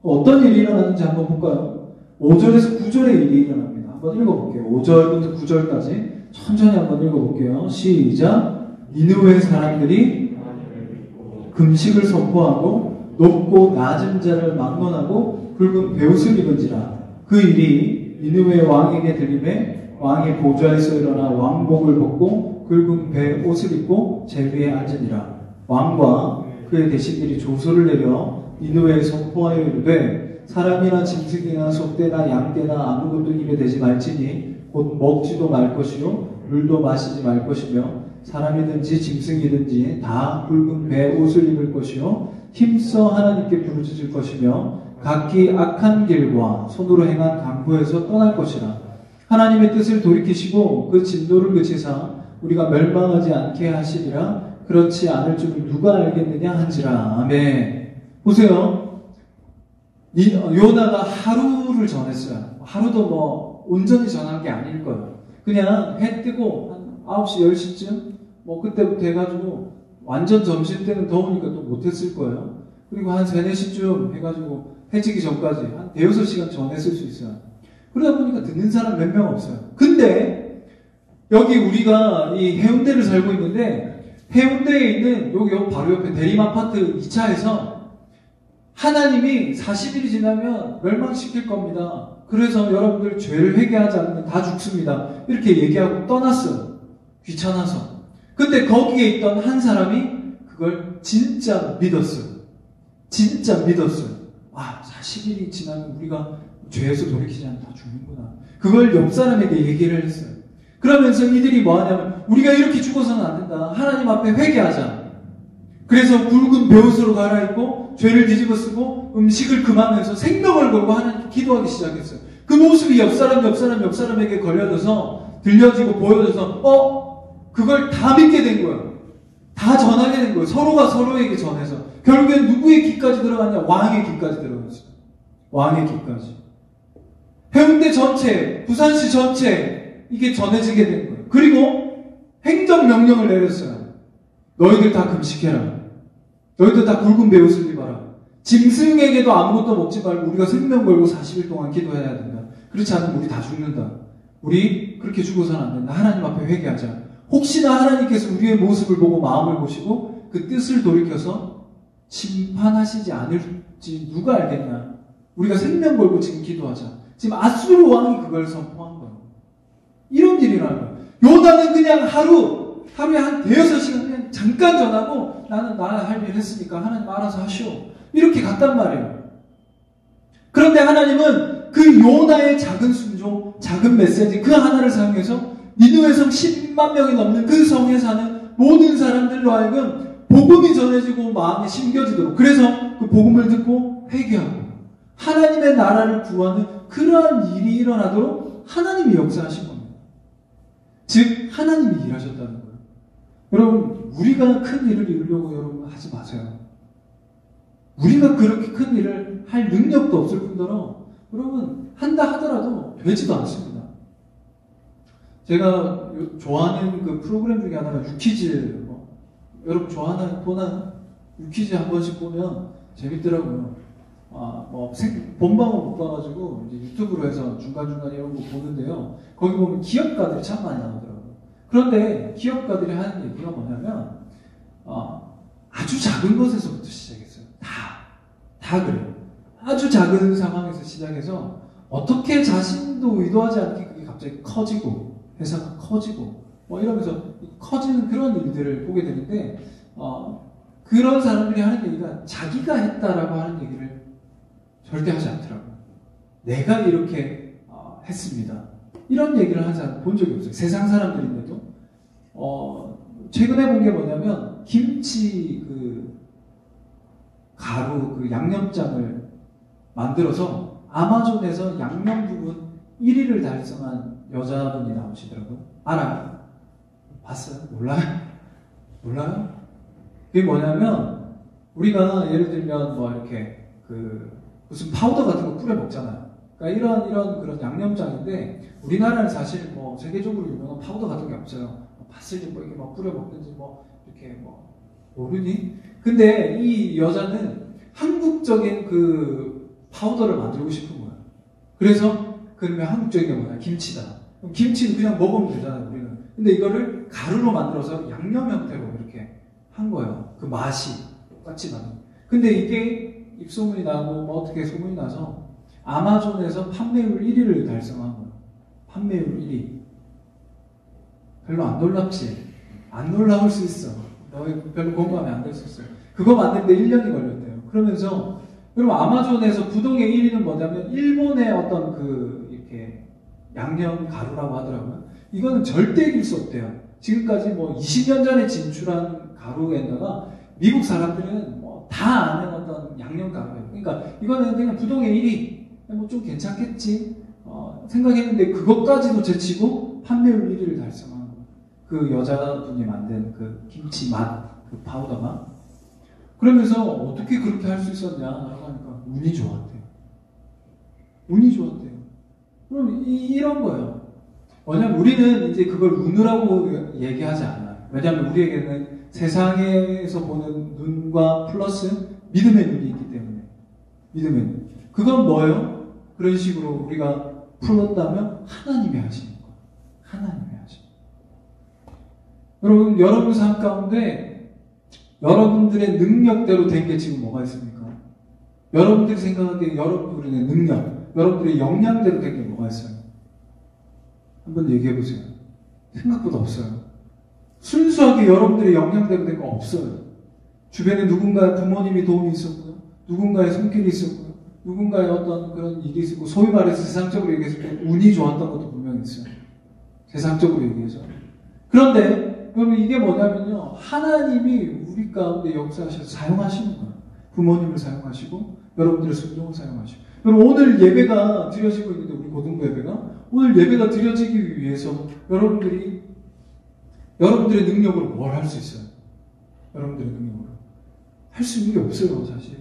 [SPEAKER 5] 어떤 일이 일어났는지 한번 볼까요? 5절에서 9절의 일이 일어납니다. 한번 읽어볼게요. 5절부터 9절까지 천천히 한번 읽어볼게요. 시작. 니느웨 사람들이 금식을 선포하고 높고 낮은 자를 막론하고 굵은 베옷을 입은지라. 그 일이 니느웨 왕에게 들림에 왕이 보좌에서 일어나 왕복을 벗고 굵은 베옷을 입고 제위에 앉으니라. 왕과 그의 대신들이 조소를 내려 니느웨에 선포하여 이르되 사람이나 짐승이나 소떼나 양떼나 아무것도 입에 대지 말지니 곧 먹지도 말 것이요 물도 마시지 말 것이며 사람이든지 짐승이든지 다 굵은 베옷을 입을 것이요 힘써 하나님께 부르짖을 것이며 각기 악한 길과 손으로 행한 강포에서 떠날 것이라. 하나님의 뜻을 돌이키시고 그 진노를 그치사 우리가 멸망하지 않게 하시리라. 그렇지 않을 줄을 누가 알겠느냐 한지라. 아멘. 보세요. 요나가 하루를 전했어요. 하루도 온전히 전한 게 아닐 거예요. 그냥 해 뜨고 한 9시, 10시쯤 그때부터 해가지고 완전 점심때는 더우니까 또 못했을 거예요. 그리고 한 3, 4시쯤 해가지고 해지기 전까지 한 5-6시간 전했을 수 있어요. 그러다 보니까 듣는 사람 몇 명 없어요. 근데 여기 우리가 이 해운대를 살고 있는데 해운대에 있는 여기 바로 옆에 대림아파트 2차에서 하나님이 40일이 지나면 멸망시킬 겁니다. 그래서 여러분들 죄를 회개하지 않으면 다 죽습니다. 이렇게 얘기하고 떠났어요. 귀찮아서. 근데 거기에 있던 한 사람이 그걸 진짜 믿었어요. 진짜 믿었어요. 아, 40일이 지나면 우리가 죄에서 돌이키지 않으면 다 죽는구나. 그걸 옆 사람에게 얘기를 했어요. 그러면서 이들이 뭐 하냐면 우리가 이렇게 죽어서는 안 된다. 하나님 앞에 회개하자. 그래서 굵은 베옷으로 갈아입고 죄를 뒤집어 쓰고 음식을 금하면서 생명을 걸고 하나님께 기도하기 시작했어요. 그 모습이 옆 사람에게 걸려져서 들려지고 보여져서 그걸 다 믿게 된 거예요. 다 전하게 된 거예요. 서로가 서로에게 전해서 결국엔 누구의 귀까지 들어갔냐? 왕의 귀까지 들어갔어요. 왕의 귀까지. 해운대 전체, 부산시 전체 이게 전해지게 된 거예요. 그리고 행정명령을 내렸어요. 너희들 다 금식해라. 너희들 다 굵은 베옷을 입어라. 짐승에게도 아무것도 먹지 말고 우리가 생명 걸고 40일 동안 기도해야 된다. 그렇지 않으면 우리 다 죽는다. 우리 그렇게 죽어서는 안 된다. 하나님 앞에 회개하자. 혹시나 하나님께서 우리의 모습을 보고 마음을 보시고 그 뜻을 돌이켜서 심판하시지 않을지 누가 알겠냐. 우리가 생명 걸고 지금 기도하자. 지금 아수르 왕이 그걸 선포한 거예요. 이런 일이라는 거예요. 요나는 그냥 하루에 한 대여섯 시간 그냥 잠깐 전하고 나는 할 일 했으니까 하나님 알아서 하시오. 이렇게 갔단 말이에요. 그런데 하나님은 그 요나의 작은 순종, 작은 메시지 그 하나를 사용해서 니느웨 성 10만 명이 넘는 그 성에 사는 모든 사람들로 하여금 복음이 전해지고 마음이 심겨지도록 그래서 그 복음을 듣고 회개하고 하나님의 나라를 구하는 그러한 일이 일어나도록 하나님이 역사하신 겁니다. 즉 하나님이 일하셨다는 거예요. 여러분 우리가 큰 일을 이루려고 여러분 하지 마세요. 우리가 그렇게 큰 일을 할 능력도 없을 뿐더러 여러분 한다 하더라도 되지도 않습니다. 제가 좋아하는 그 프로그램 중에 하나가 유퀴즈. 여러분 보나요? 유퀴즈 한 번씩 보면 재밌더라고요. 본방은 못 봐가지고 이제 유튜브로 해서 중간중간 이런 거 보는데요. 거기 보면 기업가들이 참 많이 나오더라고요. 그런데 기업가들이 하는 얘기가 뭐냐면 아주 작은 것에서부터 시작했어요. 다 그래요. 아주 작은 상황에서 시작해서 어떻게 자신도 의도하지 않게 그게 갑자기 커지고 회사가 커지고 이러면서 커지는 그런 일들을 보게 되는데 그런 사람들이 하는 얘기가 자기가 했다라고 하는 얘기를 절대 하지 않더라고요. 내가 이렇게 했습니다. 이런 얘기를 하는 사람 본 적이 없어요. 세상 사람들인데도 최근에 본 게 뭐냐면 김치 가루 양념장을 만들어서 아마존에서 양념 부분 1위를 달성한 여자분이 나오시더라고요. 알아요? 봤어요? 몰라요? 그게 뭐냐면 우리가 예를 들면 이렇게 무슨 파우더 같은 거 뿌려 먹잖아요. 그러니까 이런 그런 양념장인데 우리나라는 사실 세계적으로 유명한 파우더 같은 게 없어요. 봤을지 이렇게 뿌려 먹든지 이렇게 모르니? 근데 이 여자는 한국적인 그 파우더를 만들고 싶은 거예요. 그래서 그러면 한국적인 게 뭐냐? 김치다. 그럼 김치는 그냥 먹으면 되잖아요, 우리는. 근데 이거를 가루로 만들어서 양념 형태로 이렇게 한 거예요. 그 맛이 똑같이 나는. 근데 이게 입소문이 나고 어떻게 소문이 나서 아마존에서 판매율 1위를 달성한 거예요. 판매율 1위. 별로 안 놀랍지? 안 놀라울 수 있어. 너희 별로 공감이 안 될 수 있어요. 그거 만드는데 1년이 걸렸대요. 그러면서 그럼 아마존에서 부동의 1위는 뭐냐면 일본의 어떤 이렇게 양념 가루라고 하더라고요. 이거는 절대 이길 수 없대요. 지금까지 20년 전에 진출한 가루에다가 미국 사람들은 다 아는 어떤 양념 가루예요. 그러니까 이거는 그냥 부동의 1위, 좀 괜찮겠지 생각했는데 그것까지도 제치고 판매율 1위를 달성한 거예요. 그 여자분이 만든 그 김치 맛, 그 파우더가. 그러면서 어떻게 그렇게 할 수 있었냐라고 하니까 운이 좋았대요. 운이 좋았대요. 그럼 이런 거예요. 왜냐면 우리는 이제 그걸 운이라고 얘기하지 않아요. 왜냐면 우리에게는 세상에서 보는 눈과 플러스 믿음의 눈이 있기 때문에. 믿음의 눈. 그건 뭐예요? 그런 식으로 우리가 풀었다면 하나님이 하시는 거예요. 하나님이 하시는 거예요. 여러분 삶 가운데 여러분들의 능력대로 된 게 지금 뭐가 있습니까? 여러분들이 생각하기에 여러분들의 능력, 여러분들의 역량대로 된 게 뭐가 있어요? 한번 얘기해 보세요. 생각보다 없어요. 순수하게 여러분들의 역량대로 된 거 없어요. 주변에 누군가의 부모님이 도움이 있었고요. 누군가의 손길이 있었고요. 누군가의 어떤 그런 일이 있었고, 소위 말해서 세상적으로 얘기했을 때 운이 좋았던 것도 분명히 있어요. 세상적으로 얘기해서. 그런데 여러분 이게 뭐냐면요, 하나님이 우리 가운데 역사하셔서 사용하시는 거예요. 부모님을 사용하시고 여러분들의 순종을 사용하시고. 여러분 오늘 예배가 드려지고 있는데, 우리 고등부 예배가 오늘 예배가 드려지기 위해서 여러분들의 능력으로 뭘 할 수 있어요? 여러분들의 능력으로 할 수 있는 게 없어요, 사실.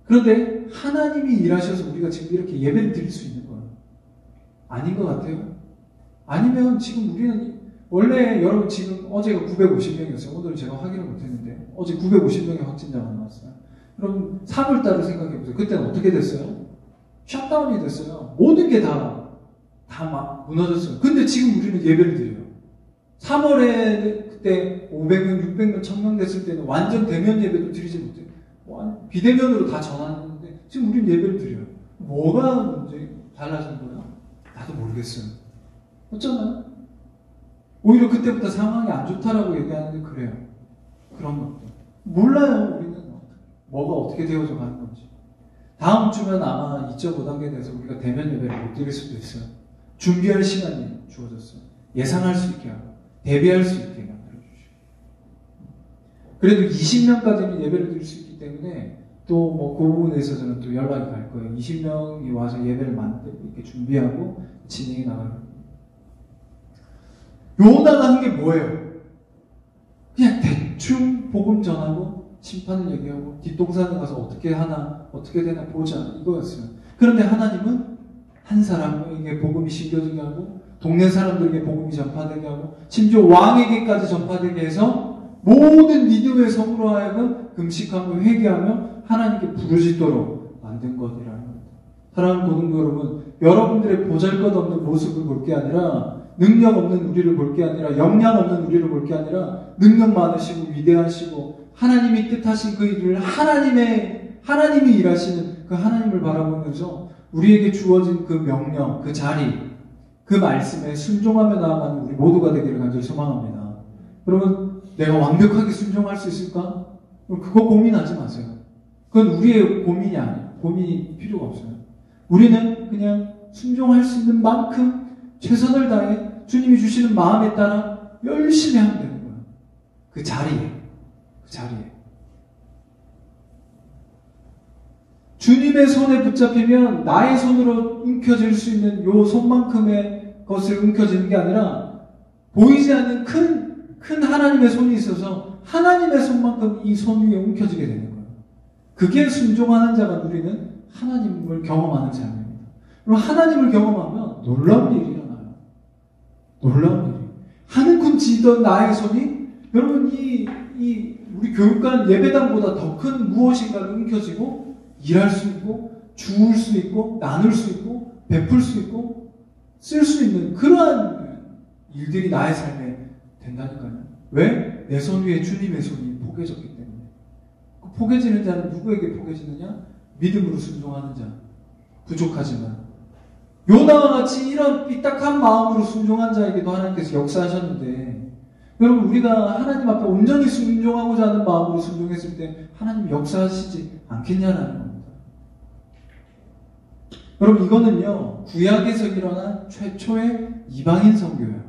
[SPEAKER 5] 그런데 하나님이 일하셔서 우리가 지금 이렇게 예배를 드릴 수 있는 거예요. 아닌 것 같아요. 아니면 지금 우리는 원래 여러분 지금 어제가 950명이었어요. 오늘 제가 확인을 못했는데 어제 950명의 확진자가 나왔어요. 여러분 3월달을 생각해보세요. 그때는 어떻게 됐어요? 셧다운이 됐어요. 모든 게 다 막 무너졌어요. 근데 지금 우리는 예배를 드려요. 3월에 그때 500명, 600명, 1000명 됐을 때는 완전 대면 예배도 드리지 못해요. 비대면으로 다 전환했는데 지금 우리는 예배를 드려요. 뭐가 문제 달라진 거야? 나도 모르겠어요. 어쩌나요? 오히려 그때부터 상황이 안 좋다라고 얘기하는데 그래요. 그런 것들. 몰라요, 우리는. 뭐가 어떻게 되어져 가는 건지. 다음 주면 아마 2.5단계에 대해서 우리가 대면 예배를 못 드릴 수도 있어요. 준비할 시간이 주어졌어요. 예상할 수 있게 하고, 대비할 수 있게 만들어주시고. 그래도 20명까지는 예배를 드릴 수 있기 때문에 또 뭐 그 부분에 있어서는 또 연락이 갈 거예요. 20명이 와서 예배를 만들고 이렇게 준비하고 진행이 나가는 거예요. 요나가 한 게 뭐예요? 그냥 대충 복음 전하고 심판을 얘기하고 뒷동산에 가서 어떻게 하나 어떻게 되나 보자 이거였어요. 그런데 하나님은 한 사람에게 복음이 심겨지게 하고 동네 사람들에게 복음이 전파되게 하고 심지어 왕에게까지 전파되게 해서 모든 믿음의 성으로 하여금 금식하고 회개하며 하나님께 부르짖도록 만든 것이라는 겁니다. 사랑하는 고등부 여러분, 여러분들의 보잘것없는 모습을 볼 게 아니라, 능력 없는 우리를 볼 게 아니라, 역량 없는 우리를 볼 게 아니라, 능력 많으시고 위대하시고 하나님이 뜻하신 그 일을 하나님이 일하시는 그 하나님을 바라보면서 우리에게 주어진 그 명령, 그 자리, 그 말씀에 순종하며 나아가는 우리 모두가 되기를 간절히 소망합니다. 여러분, 내가 완벽하게 순종할 수 있을까? 그거 고민하지 마세요. 그건 우리의 고민이 아니에요. 고민이 필요가 없어요. 우리는 그냥 순종할 수 있는 만큼 최선을 다해 주님이 주시는 마음에 따라 열심히 하면 되는 거예요. 그 자리에. 주님의 손에 붙잡히면 나의 손으로 움켜쥘 수 있는 요 손만큼의 것을 움켜쥐는 게 아니라 보이지 않는 큰 하나님의 손이 있어서 하나님의 손만큼 이 손 위에 움켜쥐게 되는 거예요. 그게 순종하는 자가 누리는 하나님을 경험하는 삶입니다. 그럼 하나님을 경험하면 놀라운 일이 일어나요. 놀라운 일이. 하늘군 지던 나의 손이 여러분 우리 교육관 예배당보다 더 큰 무엇인가를 움켜쥐고 일할 수 있고 주울 수 있고 나눌 수 있고 베풀 수 있고 쓸 수 있는 그러한 일들이 나의 삶에 된다니까요. 왜? 내 손 위에 주님의 손이 포개졌기 때문에. 그 포개지는 자는 누구에게 포개지느냐? 믿음으로 순종하는 자. 부족하지만 요나와 같이 이런 삐딱한 마음으로 순종한 자에게도 하나님께서 역사하셨는데, 여러분 우리가 하나님 앞에 온전히 순종하고자 하는 마음으로 순종했을 때 하나님이 역사하시지 않겠냐라는 겁니다. 여러분 이거는요 구약에서 일어난 최초의 이방인 선교예요.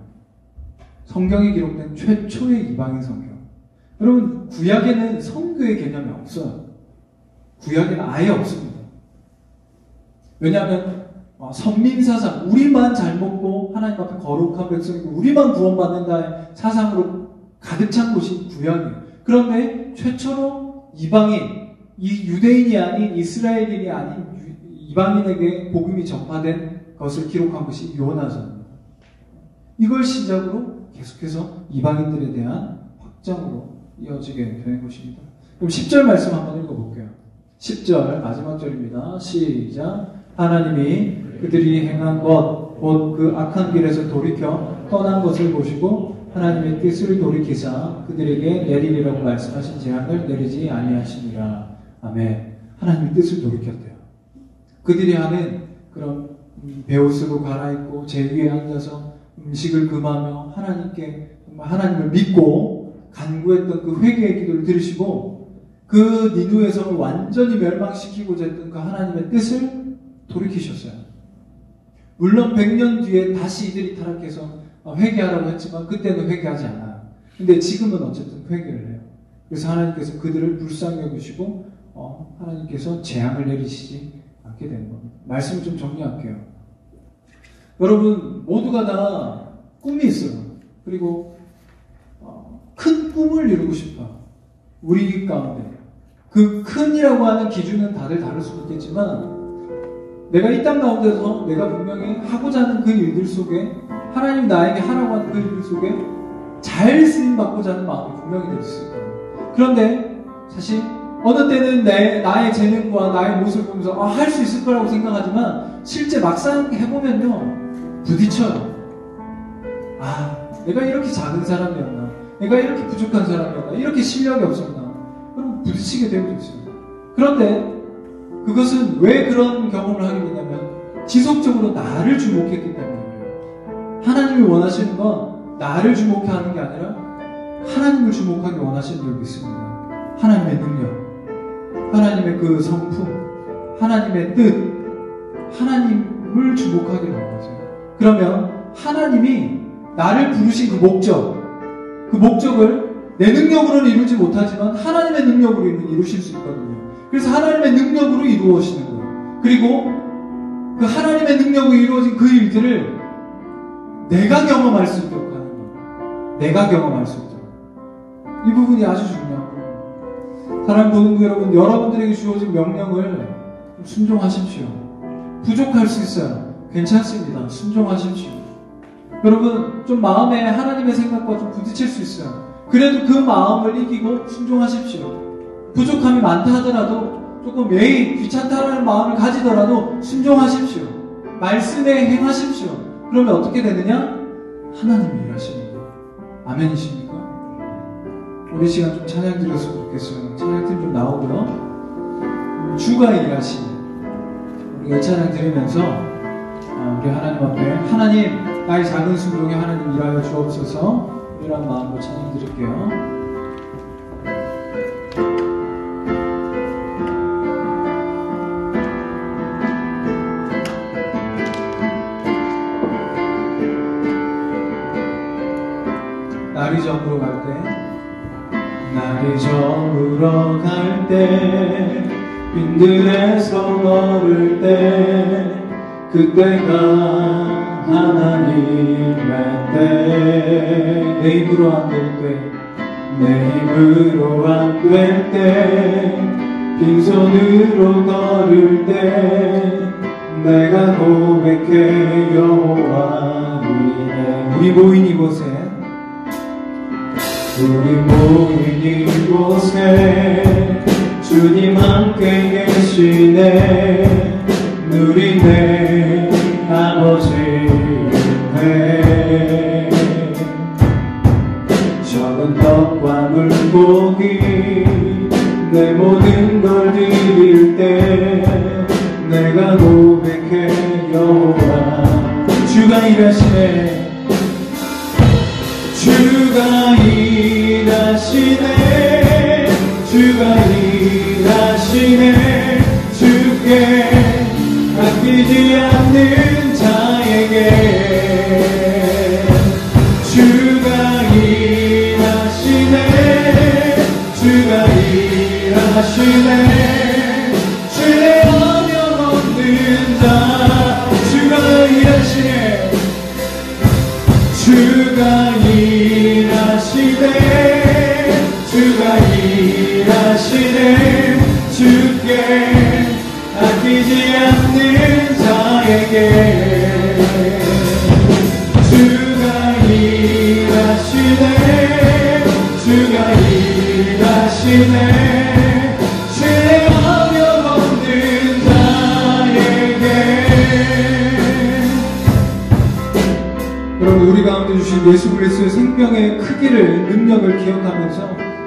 [SPEAKER 5] 성경에 기록된 최초의 이방인 선교. 여러분 구약에는 선교의 개념이 없어요. 구약에는 아예 없습니다. 왜냐하면 선민사상, 우리만 잘 먹고 하나님 앞에 거룩한 백성이고 우리만 구원받는다의 사상으로 가득 찬 곳이 구약이에요. 그런데 최초로 이방인, 이 유대인이 아닌 이스라엘인이 아닌 이방인에게 복음이 전파된 것을 기록한 것이 요나서입니다. 이걸 시작으로 계속해서 이방인들에 대한 확장으로 이어지게 되는 것입니다. 그럼 10절 말씀 한번 읽어볼게요. 10절 마지막 절입니다. 시작. 하나님이 그들이 행한 것, 곧 그 악한 길에서 돌이켜 떠난 것을 보시고 하나님의 뜻을 돌이키사 그들에게 내리리라고 말씀하신 재앙을 내리지 아니하시니라. 아멘. 하나님의 뜻을 돌이켰대요. 그들이 하는 그런 베옷으로 갈아입고 제 위에 앉아서 음식을 금하며 하나님을 믿고 간구했던 그 회개의 기도를 들으시고 그 니누의 성을 완전히 멸망시키고자 했던 그 하나님의 뜻을 돌이키셨어요. 물론 100년 뒤에 다시 이들이 타락해서 회개하라고 했지만 그때는 회개하지 않아요. 근데 지금은 어쨌든 회개를 해요. 그래서 하나님께서 그들을 불쌍히 여기시고 하나님께서 재앙을 내리시지 않게 되는 겁니다. 말씀을 좀 정리할게요. 여러분 모두가 다 꿈이 있어요. 그리고 큰 꿈을 이루고 싶어요. 우리 가운데 그 큰이라고 하는 기준은 다들 다를 수 있겠지만 내가 이 땅 가운데서 내가 분명히 하고자 하는 그 일들 속에 하나님 나에게 하라고 하는 그 일들 속에 잘 쓰임받고자 하는 마음이 분명히 될 수 있거든요. 그런데 사실 어느 때는 나의 재능과 나의 모습을 보면서 할 수 있을 거라고 생각하지만 실제 막상 해보면요 부딪혀요. 내가 이렇게 작은 사람이었나, 내가 이렇게 부족한 사람이었나, 이렇게 실력이 없었나, 그럼 부딪히게 되고 있어요. 그런데 그것은 왜 그런 경험을 하게 되냐면 지속적으로 나를 주목했기 때문이에요. 하나님이 원하시는 건 나를 주목하는 게 아니라 하나님을 주목하기 원하시는 줄 믿습니다. 하나님의 능력, 하나님의 그 성품, 하나님의 뜻, 하나님을 주목하기 원하세요. 그러면 하나님이 나를 부르신 그 목적을 내 능력으로는 이루지 못하지만 하나님의 능력으로 이루실 수 있거든요. 그래서 하나님의 능력으로 이루어지는 거예요. 그리고 그 하나님의 능력으로 이루어진 그 일들을 내가 경험할 수 있도록 하는 거예요. 내가 경험할 수 있도록. 이 부분이 아주 중요하고, 사랑하는 보는 여러분, 여러분들에게 주어진 명령을 순종하십시오. 부족할 수 있어요. 괜찮습니다. 순종하십시오. 여러분 좀 마음에 하나님의 생각과 좀 부딪힐 수 있어요. 그래도 그 마음을 이기고 순종하십시오. 부족함이 많다 하더라도 조금 귀찮다라는 마음을 가지더라도 순종하십시오. 말씀에 행하십시오. 그러면 어떻게 되느냐? 하나님이 일하십니다. 아멘이십니까? 우리 시간 좀 찬양 드렸으면 좋겠어요. 찬양팀 좀 나오고요. 주가 일하시는 우리가 찬양 드리면서 우리 하나님 앞에 하나님 나의 작은 순종에 하나님 일하여 주옵소서 이런 마음으로 찬양 드릴게요. 날이 저물어 갈 때 빈들에서 걸을 때 그때가 하나님의 때 내 입으로 안 될 때 빈손으로 걸을 때 내가 고백해 여호와이네. 우리 모인 이곳에 주님 함께 계시네. 누리네 아버지 은혜. 적은 떡과 물고기 내 모든 걸 드릴 때 내가 고백해 여호와. 주가 일하시네. 주가 일하시네. 주가 일하시네. 주께 아끼지 않는 자에게 주가 일하시네. 주가 일하시네. 주의 어려움 없는 자. 주가 일하시네. 주가 일하시네. 주가 일하시네. 주께 아끼지 않는 자에게 주가 일하시네. 주가 일하시네. 주의 어려움 없는 자에게. 여러분 우리 가운데 주신 예수 그리스도의 생명의 크기를 능력을 기억하면서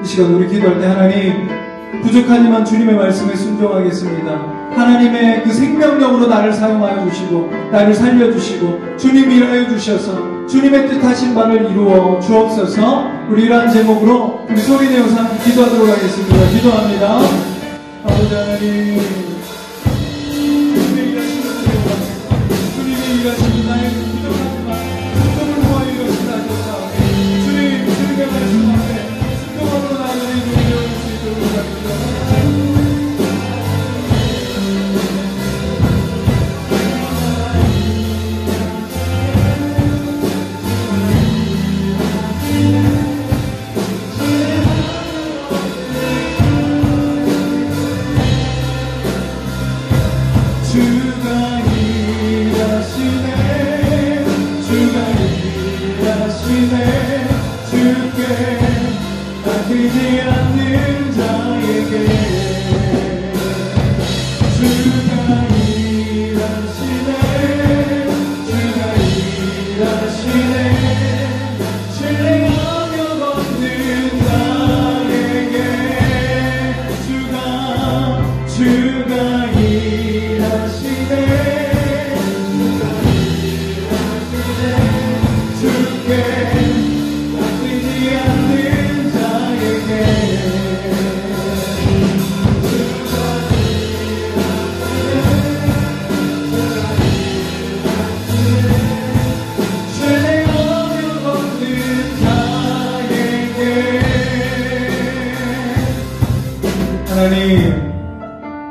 [SPEAKER 5] 이 시간 우리 기도할 때 하나님 부족하지만 주님의 말씀에 순종하겠습니다. 하나님의 그 생명력으로 나를 사용하여 주시고 나를 살려주시고 주님 일하여 주셔서 주님의 뜻하신 바를 이루어 주옵소서. 우리 이러한 제목으로 우리 소리내어서 함께 기도하도록 하겠습니다. 기도합니다. 아버지 하나님, 주님의 일하시는 주님의 일하시는 나의 부족하지만 순종을 모아 이루어진다 하셨사오니 주님의 말씀 앞에 순종으로 나를 이루어 수 있도록 기도합니다. 바뀌지 않는 자에게 주가 일하시네 신뢰하며 걷는 자에게 주가 일하시네 주께 바뀌지 않는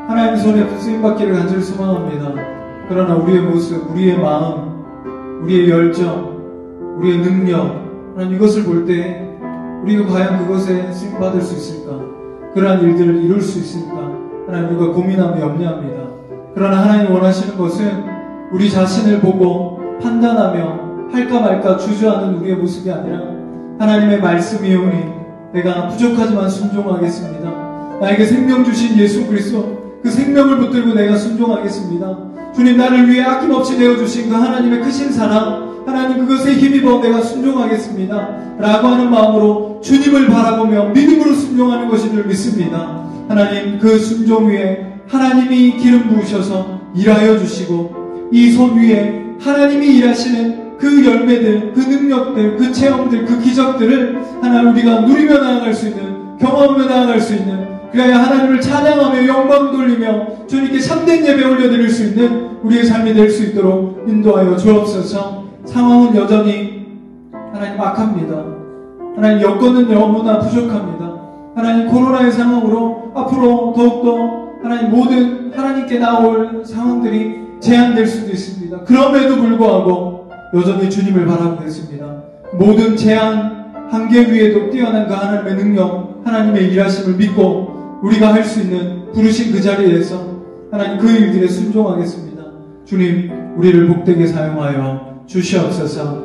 [SPEAKER 5] 하나님 손에 쓰임받기를 간절히 소망합니다. 그러나 우리의 모습, 우리의 마음, 우리의 열정, 우리의 능력, 하나님 이것을 볼 때 우리가 과연 그것에 쓰임받을 수 있을까? 그러한 일들을 이룰 수 있을까? 하나님 우리가 고민하며 염려합니다. 그러나 하나님 원하시는 것은 우리 자신을 보고 판단하며 할까 말까 주저하는 우리의 모습이 아니라 하나님의 말씀이오니 내가 부족하지만 순종하겠습니다. 나에게 생명 주신 예수 그리스도 그 생명을 붙들고 내가 순종하겠습니다. 주님 나를 위해 아낌없이 내어주신 그 하나님의 크신 사랑 하나님 그것에 힘입어 내가 순종하겠습니다 라고 하는 마음으로 주님을 바라보며 믿음으로 순종하는 것인 줄 믿습니다. 하나님 그 순종 위에 하나님이 기름 부으셔서 일하여 주시고 이 손 위에 하나님이 일하시는 그 열매들, 그 능력들, 그 체험들, 그 기적들을 하나님 우리가 누리며 나아갈 수 있는, 경험하며 나아갈 수 있는, 그래야 하나님을 찬양하며 영광 돌리며 주님께 참된 예배 올려드릴 수 있는 우리의 삶이 될 수 있도록 인도하여 주옵소서. 상황은 여전히 하나님 악합니다. 하나님 여건은 너무나 부족합니다. 하나님 코로나의 상황으로 앞으로 더욱더 하나님 모든 하나님께 나올 상황들이 제한될 수도 있습니다. 그럼에도 불구하고 여전히 주님을 바라고 있습니다. 모든 제한 한계 위에도 뛰어난 그 하나님의 능력, 하나님의 일하심을 믿고 우리가 할 수 있는 부르신 그 자리에서 하나님 그 일들에 순종하겠습니다. 주님 우리를 복되게 사용하여 주시옵소서.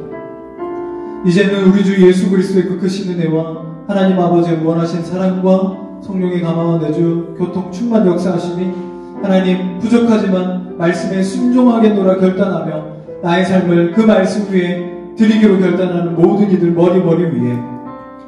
[SPEAKER 5] 이제는 우리 주 예수 그리스도의 그 크신 은혜와 하나님 아버지의 원하신 사랑과 성령의 감화와 내주 교통 충만 역사하시니 하나님 부족하지만 말씀에 순종하겠노라 결단하며 나의 삶을 그 말씀 위에 드리기로 결단하는 모든 이들 머리 위에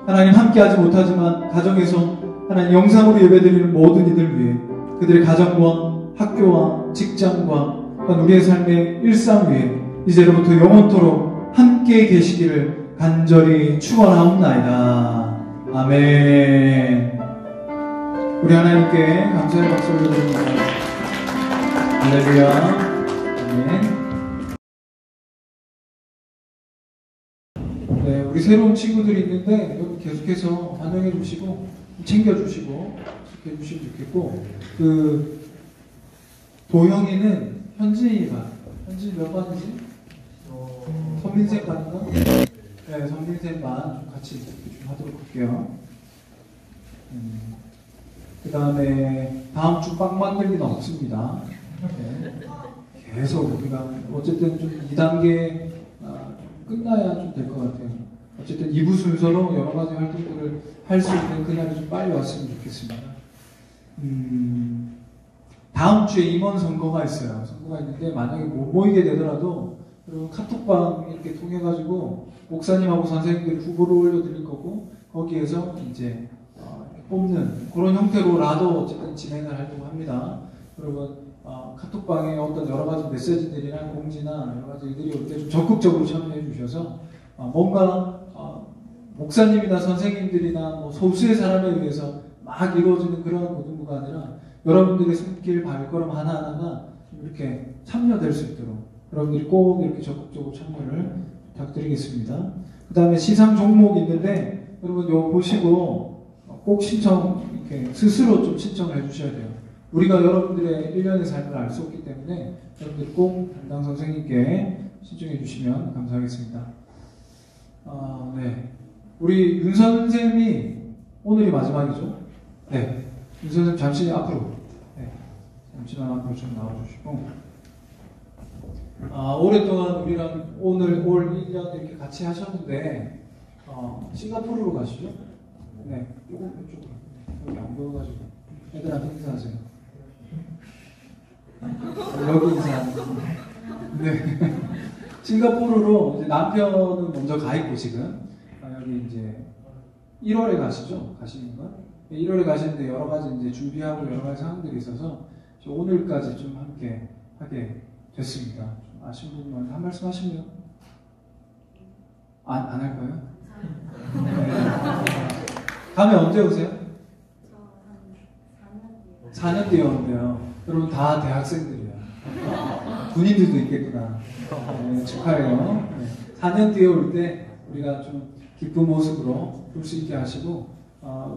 [SPEAKER 5] 하나님 함께하지 못하지만 가정에서 하나님 영상으로 예배드리는 모든 이들 위해 그들의 가정과 학교와 직장과 우리의 삶의 일상 위에 이제로부터 영원토록 함께 계시기를 간절히 축원하옵나이다. 아멘. 우리 하나님께 감사의 박수 올려드립니다. 할렐루야. 아멘. 네, 우리 새로운 친구들이 있는데 여러분 계속해서 환영해 주시고 챙겨주시고 그렇게 해주시면 좋겠고 그 도형이는 현진이가 현진이 몇 반이지? 선민생 반인가? 네, 선민생만 좀 같이 좀 하도록 할게요. 그 다음에 다음 주 빵 만들기는 없습니다. 네. 계속 우리가 어쨌든 좀 2단계 끝나야 좀 될 것 같아요. 어쨌든 2부 순서로 여러 가지 활동들을 할 수 있는 그날이 좀 빨리 왔으면 좋겠습니다. 다음 주에 임원 선거가 있어요. 선거가 있는데 만약에 못 모이게 되더라도 그리고 카톡방 이렇게 통해가지고 목사님하고 선생님들 후보를 올려드릴 거고 거기에서 이제 뽑는 그런 형태로라도 어쨌든 진행을 하려고 합니다. 여러분 카톡방에 어떤 여러 가지 메시지들이나 공지나 여러 가지 일들이 올 때 좀 적극적으로 참여해 주셔서 뭔가 목사님이나 선생님들이나 뭐 소수의 사람에 의해서 막 이루어지는 그런 고등부가 아니라 여러분들의 손길 발걸음 하나하나가 이렇게 참여될 수 있도록 여러분들이 꼭 이렇게 적극적으로 참여를 부탁드리겠습니다. 그 다음에 시상 종목이 있는데 여러분 이거 보시고 꼭 신청 이렇게 스스로 좀 신청을 해주셔야 돼요. 우리가 여러분들의 1년의 삶을 알 수 없기 때문에 여러분들이 꼭 담당 선생님께 신청해 주시면 감사하겠습니다. 네. 우리 윤 선생님이 오늘이 마지막이죠? 네. 윤 선생님 잠시 앞으로. 네. 잠시만 앞으로 좀 나와주시고. 오랫동안 우리랑 올 1년 이렇게 같이 하셨는데, 싱가포르로 가시죠? 네. 이쪽으로. 여기 안 보여가지고. 애들한테 인사하세요. 여기 인사하는 거. 네. 싱가포르로 이제 남편은 먼저 가 있고 지금 여기 이제 1월에 가시죠? 가시는 건? 1월에 가시는데 여러 가지 이제 준비하고 여러 가지 상황들이 있어서 오늘까지 좀 함께 하게 됐습니다. 좀 아쉬운 부분만 한 말씀 하시면 안 할 거예요? 네. 다음에 언제 오세요? 4년 뒤에 오는데요. 여러분 다 대학생들이에요. 군인들도 있겠구나. 네, 축하해요. 네. 4년 뒤에 올 때 우리가 좀 기쁜 모습으로 볼 수 있게 하시고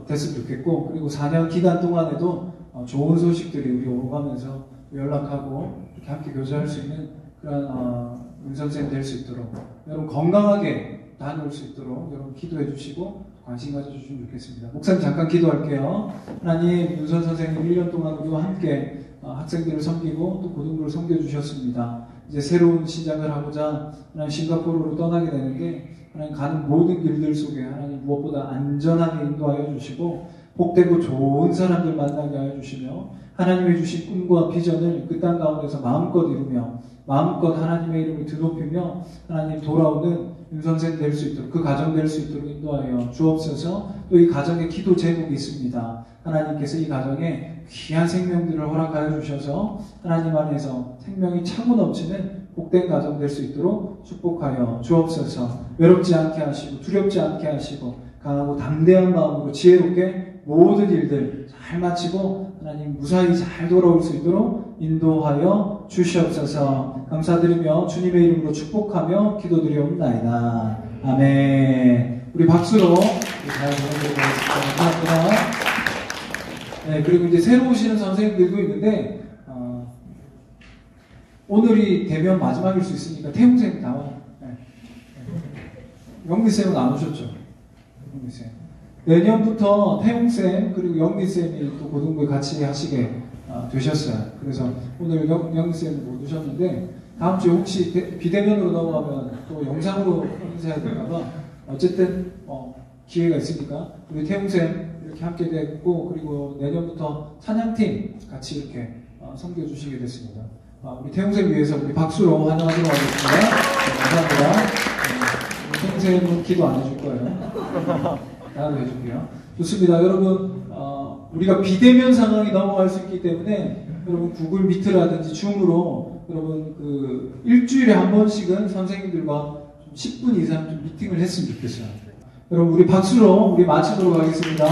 [SPEAKER 5] 됐으면 좋겠고, 그리고 4년 기간 동안에도 좋은 소식들이 우리 오가면서 연락하고 이렇게 함께 교제할 수 있는 그런 윤선생 될 수 있도록, 여러분 건강하게 다녀올 수 있도록 여러분 기도해 주시고 관심 가져주시면 좋겠습니다. 목사님 잠깐 기도할게요. 하나님, 윤선 선생님 1년 동안 우리와 함께 학생들을 섬기고 또 고등부를 섬겨주셨습니다. 이제 새로운 시작을 하고자 하나님 싱가포르로 떠나게 되는데, 하나님 가는 모든 길들 속에 하나님 무엇보다 안전하게 인도하여 주시고 복되고 좋은 사람들 만나게 하여 주시며, 하나님의 주신 꿈과 비전을 그 땅 가운데서 마음껏 이루며 마음껏 하나님의 이름을 드높이며 하나님 돌아오는 윤선생 될 수 있도록, 그 가정 될 수 있도록 인도하여 주옵소서. 또 이 가정에 기도 제목이 있습니다. 하나님께서 이 가정에 귀한 생명들을 허락하여 주셔서 하나님 안에서 생명이 차고 넘치는 복된 가정 될 수 있도록 축복하여 주옵소서. 외롭지 않게 하시고 두렵지 않게 하시고 강하고 담대한 마음으로 지혜롭게 모든 일들 잘 마치고 하나님 무사히 잘 돌아올 수 있도록 인도하여 주시옵소서. 감사드리며 주님의 이름으로 축복하며 기도드리옵나이다. 아멘. 우리 박수로 잘 보내드리겠습니다. 감사합니다. 네, 그리고 이제 새로 오시는 선생님들도 있는데 오늘이 대면 마지막일 수 있으니까 태웅쌤 나와요. 네. 영미쌤은 안 오셨죠? 영미쌤. 내년부터 태웅쌤 그리고 영미쌤이 또 고등부에 같이 하시게 되셨어요. 그래서 오늘 영미쌤을 못 오셨는데 다음 주에 혹시 비대면으로 넘어가면 또 영상으로 인사해야 될까봐 어쨌든 기회가 있으니까 우리 태웅쌤 이렇게 함께 됐고, 그리고 내년부터 찬양팀 같이 이렇게 섬겨주시게 됐습니다. 우리 태웅쌤 위해서 우리 박수로 환영하도록 하겠습니다. 네, 감사합니다. 태웅쌤은 기도 안 해줄 거예요. 나도 해줄게요. 좋습니다. 여러분, 우리가 비대면 상황이 넘어갈 수 있기 때문에 여러분 구글 미트라든지 줌으로 여러분 그 일주일에 한 번씩은 선생님들과 좀 10분 이상 좀 미팅을 했으면 좋겠어요. 여러분 우리 박수로 우리 마치도록 하겠습니다.